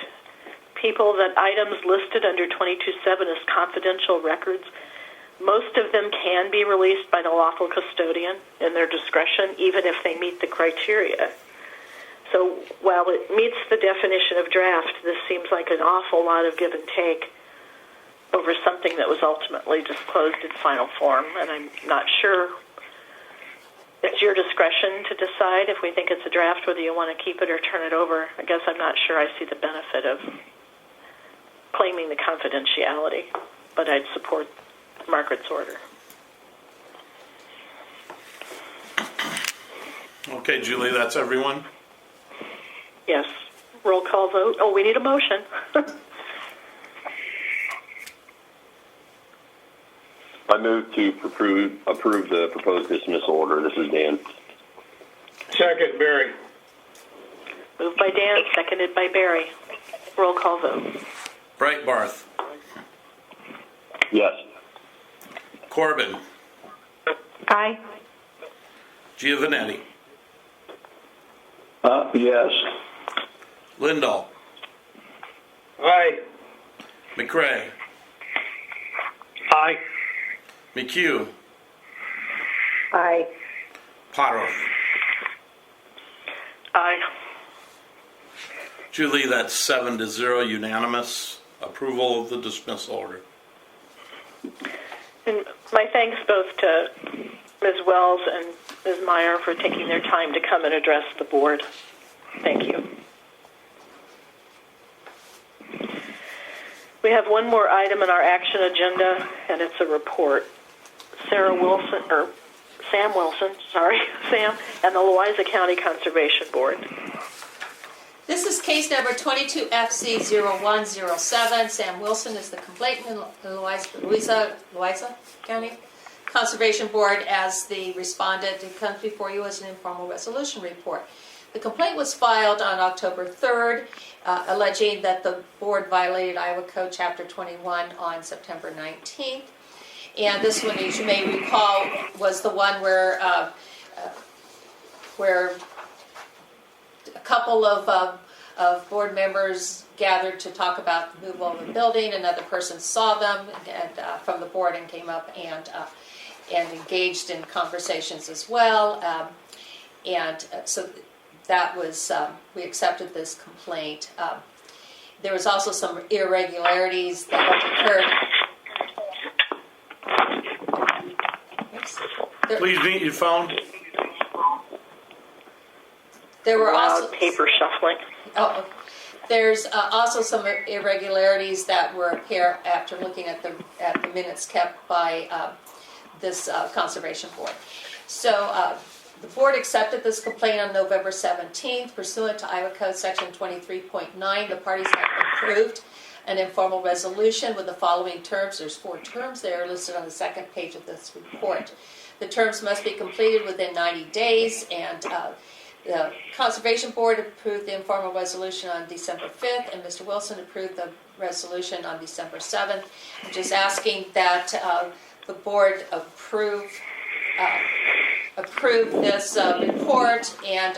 people that items listed under 22.7 as confidential records, most of them can be released by the lawful custodian in their discretion, even if they meet the criteria. So while it meets the definition of draft, this seems like an awful lot of give and take over something that was ultimately disclosed in final form, and I'm not sure. It's your discretion to decide if we think it's a draft, whether you want to keep it or turn it over. I guess I'm not sure I see the benefit of claiming the confidentiality, but I'd support Margaret's order. Okay, Julie, that's everyone? Yes. Roll call vote. Oh, we need a motion. I move to approve the proposed dismissal order. This is Dan. Second, Barry. Moved by Dan, seconded by Barry. Roll call vote. Breitbarth. Yes. Corbin. Aye. Giovanetti. Yes. Lindahl. Aye. McCray. Aye. McHugh. Aye. Potroff. Aye. Julie, that's 7-0 unanimous approval of the dismissal order. And my thanks both to Ms. Wells and Ms. Meyer for taking their time to come and address the board. Thank you. We have one more item in our action agenda, and it's a report. Sam Wilson, and the Louisa County Conservation Board. This is case number 22FC0107. Sam Wilson is the complainant in Louisa County Conservation Board as the respondent. It comes before you as an informal resolution report. The complaint was filed on October 3rd, alleging that the board violated Iowa Code Chapter 21 on September 19th. And this one, as you may recall, was the one where a couple of board members gathered to talk about the removal of the building. Another person saw them and, from the board and came up and engaged in conversations as well. So that was, we accepted this complaint. There was also some irregularities that occurred. Please mute your phone. There were Loud also paper shuffling. Oh, there's also some irregularities that were apparent after looking at the minutes kept by this conservation board. So the board accepted this complaint on November 17th. Pursuant to Iowa Code Section 23.9, the parties have approved an informal resolution with the following terms. There's 4 terms. They are listed on the second page of this report. The terms must be completed within 90 days, and the Conservation Board approved the informal resolution on December 5th, and Mr. Wilson approved the resolution on December 7th. I'm just asking that the board approve this report and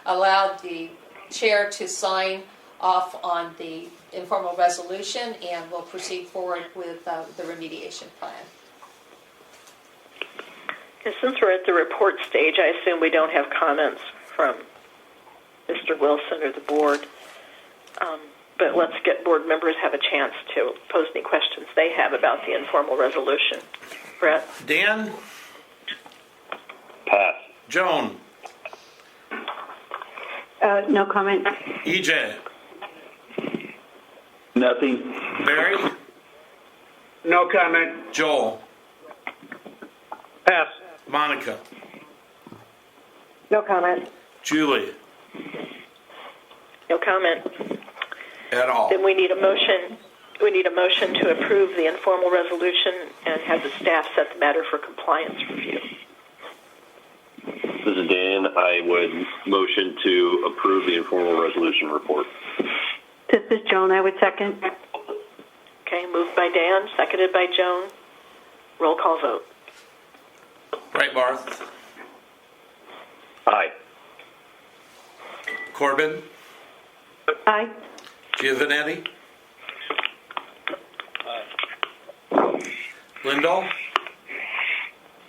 allow the chair to sign off on the informal resolution, and we'll proceed forward with the remediation plan. And since we're at the report stage, I assume we don't have comments from Mr. Wilson or the board. But let's get board members have a chance to pose any questions they have about the informal resolution. Brett? Dan? Pass. Joan? No comment. EJ? Nothing. Barry? No comment. Joel? Pass. Monica? No comment. Julie? No comment. At all? Then we need a motion. We need a motion to approve the informal resolution and have the staff set the matter for compliance review. This is Dan. I would motion to approve the informal resolution report. This is Joan. I would second. Okay, moved by Dan, seconded by Joan. Roll call vote. Right, Barth? Aye. Corbin? Aye. Giovanetti? Lindahl?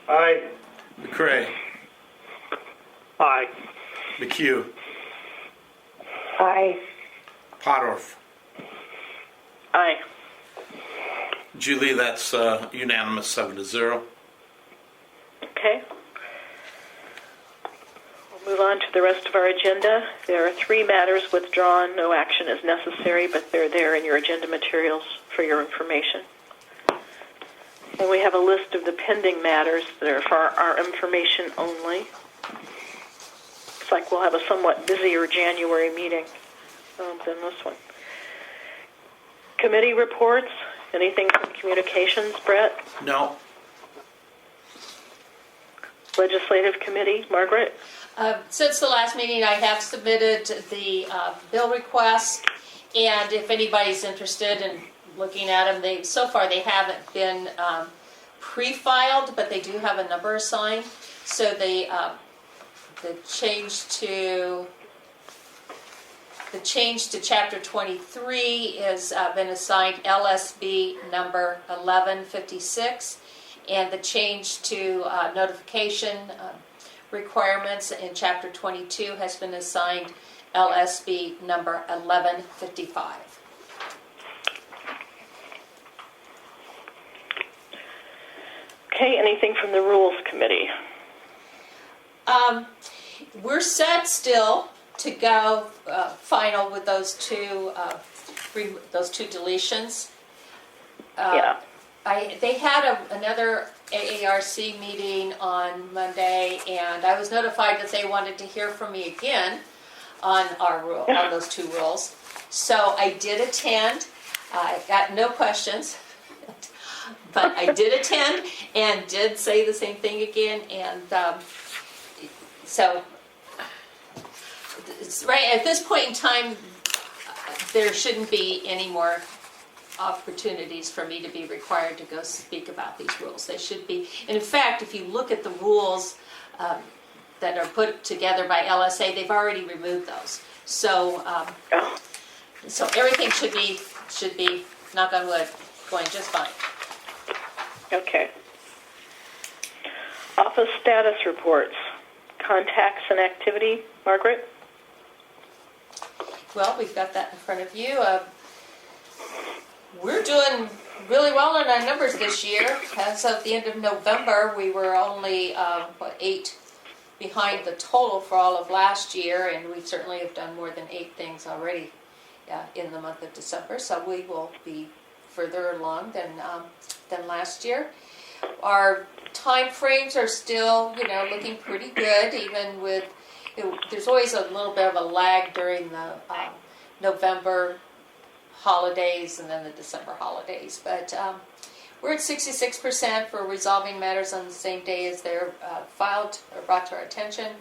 Aye. McCray? Aye. McHugh? Aye. Pottorf? Aye. Julie, that's unanimous, 7-0. Okay. We'll move on to the rest of our agenda. There are 3 matters withdrawn. No action is necessary, but they're there in your agenda materials for your information. And we have a list of the pending matters that are for our information only. Looks like we'll have a somewhat busier January meeting than this one. Committee reports. Anything from communications, Brett? No. Legislative committee, Margaret? Since the last meeting, I have submitted the bill requests, and if anybody's interested in looking at them, so far they haven't been pre-filed, but they do have a number assigned. So the change to Chapter 23 has been assigned LSB number 1156, and the change to notification requirements in Chapter 22 has been assigned LSB number 1155. Okay, anything from the Rules Committee? We're set still to go final with those two deletions. Yeah. They had another AARC meeting on Monday, and I was notified that they wanted to hear from me again. on on those two rules. So I did attend. I got no questions, but I did attend and did say the same thing again. And so, right at this point in time, there shouldn't be any more opportunities for me to be required to go speak about these rules. They should be, and in fact, if you look at the rules that are put together by LSA, they've already removed those. So, so everything should be, knock on wood, going just fine. Okay. Office status reports, contacts and activity. Margaret? Well, we've got that in front of you. We're doing really well in our numbers this year. As of the end of November, we were only 8 behind the total for all of last year, and we certainly have done more than 8 things already in the month of December. So we will be further along than last year. Our time frames are still, looking pretty good, even with. There's always a little bit of a lag during the November holidays and then the December holidays. But we're at 66% for resolving matters on the same day as they're filed or brought to our attention,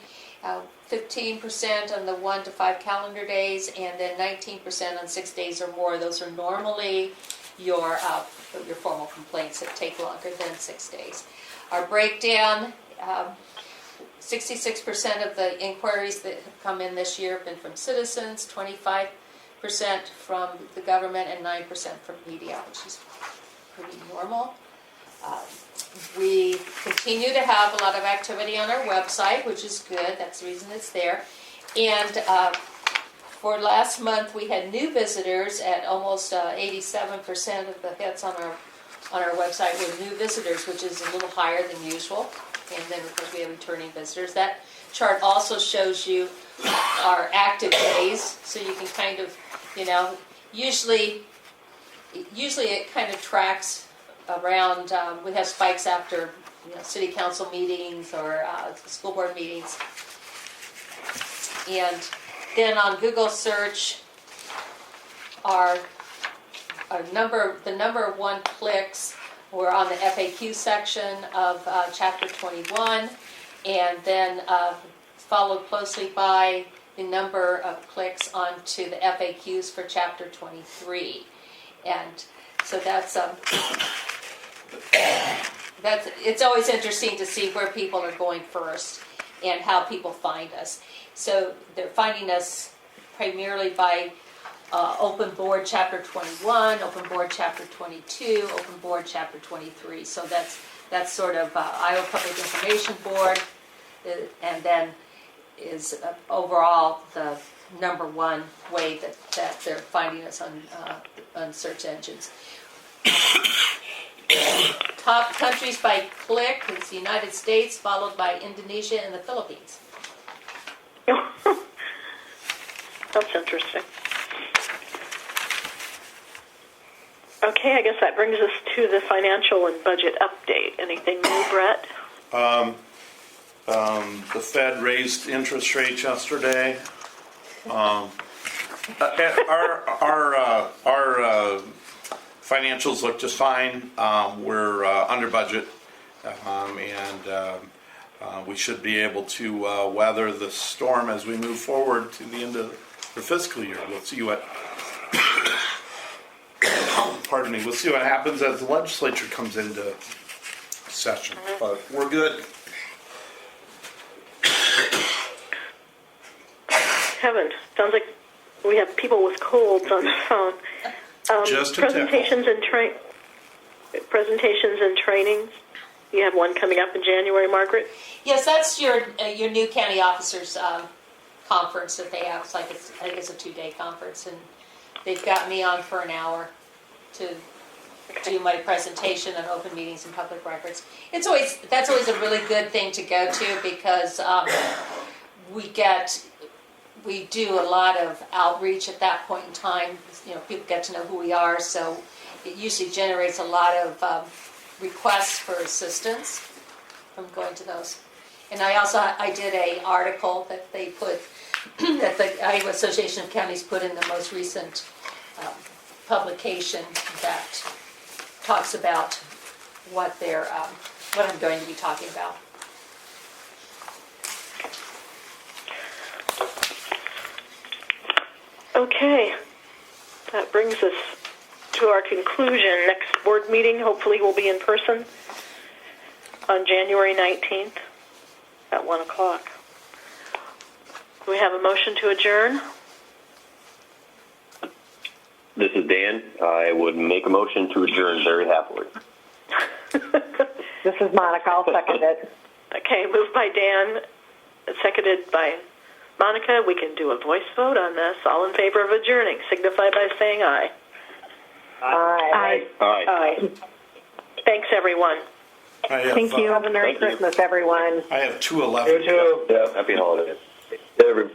15% on the 1 to 5 calendar days, and then 19% on 6 days or more. Those are normally your formal complaints that take longer than 6 days. Our breakdown, 66% of the inquiries that have come in this year have been from citizens, 25% from the government, and 9% from media, which is pretty normal. We continue to have a lot of activity on our website, which is good. That's the reason it's there. And for last month, we had new visitors at almost 87% of the hits on our website were new visitors, which is a little higher than usual. And then, of course, we have returning visitors. That chart also shows you our active days, so you can kind of, usually it kind of tracks around. We have spikes after, city council meetings or school board meetings, and then on Google search, the number one clicks. We're on the FAQ section of Chapter 21, and then followed closely by the number of clicks onto the FAQs for Chapter 23. And so it's always interesting to see where people are going first and how people find us. So they're finding us primarily by Open Board Chapter 21, Open Board Chapter 22, Open Board Chapter 23. So that's sort of Iowa Public Information Board, and then is overall the number one way that they're finding us on search engines. Top countries by click is the United States, followed by Indonesia and the Philippines. That's interesting. Okay, I guess that brings us to the financial and budget update. Anything new, Brett? The Fed raised interest rates yesterday. Our financials look just fine. We're under budget, and we should be able to weather the storm as we move forward to the end of the fiscal year. We'll see what. Pardon me. We'll see what happens as the legislature comes into session. But we're good. Kevin, sounds like we have people with colds on the phone. Just a presentations and trainings. You have one coming up in January, Margaret? Yes, that's your new county officers conference that they have. I think it's a 2-day conference, and they've got me on for an hour to do my presentation on open meetings and public records. That's always a really good thing to go to because we do a lot of outreach at that point in time. People get to know who we are, so it usually generates a lot of requests for assistance from going to those. And I did an article that they put that the Iowa Association of Counties put in the most recent publication that talks about what what I'm going to be talking about. Okay, that brings us to our conclusion. Next board meeting hopefully will be in person on January 19th at 1 o'clock. Do we have a motion to adjourn? This is Dan. I would make a motion to adjourn very happily. This is Monica. I'll second it. Okay, moved by Dan, seconded by Monica. We can do a voice vote on this. All in favor of adjourning, signify by saying aye. Aye. Aye. Thanks, everyone. Thank you. Have a Merry Christmas, everyone. I have 2:11. You too. Yeah, happy holidays. Every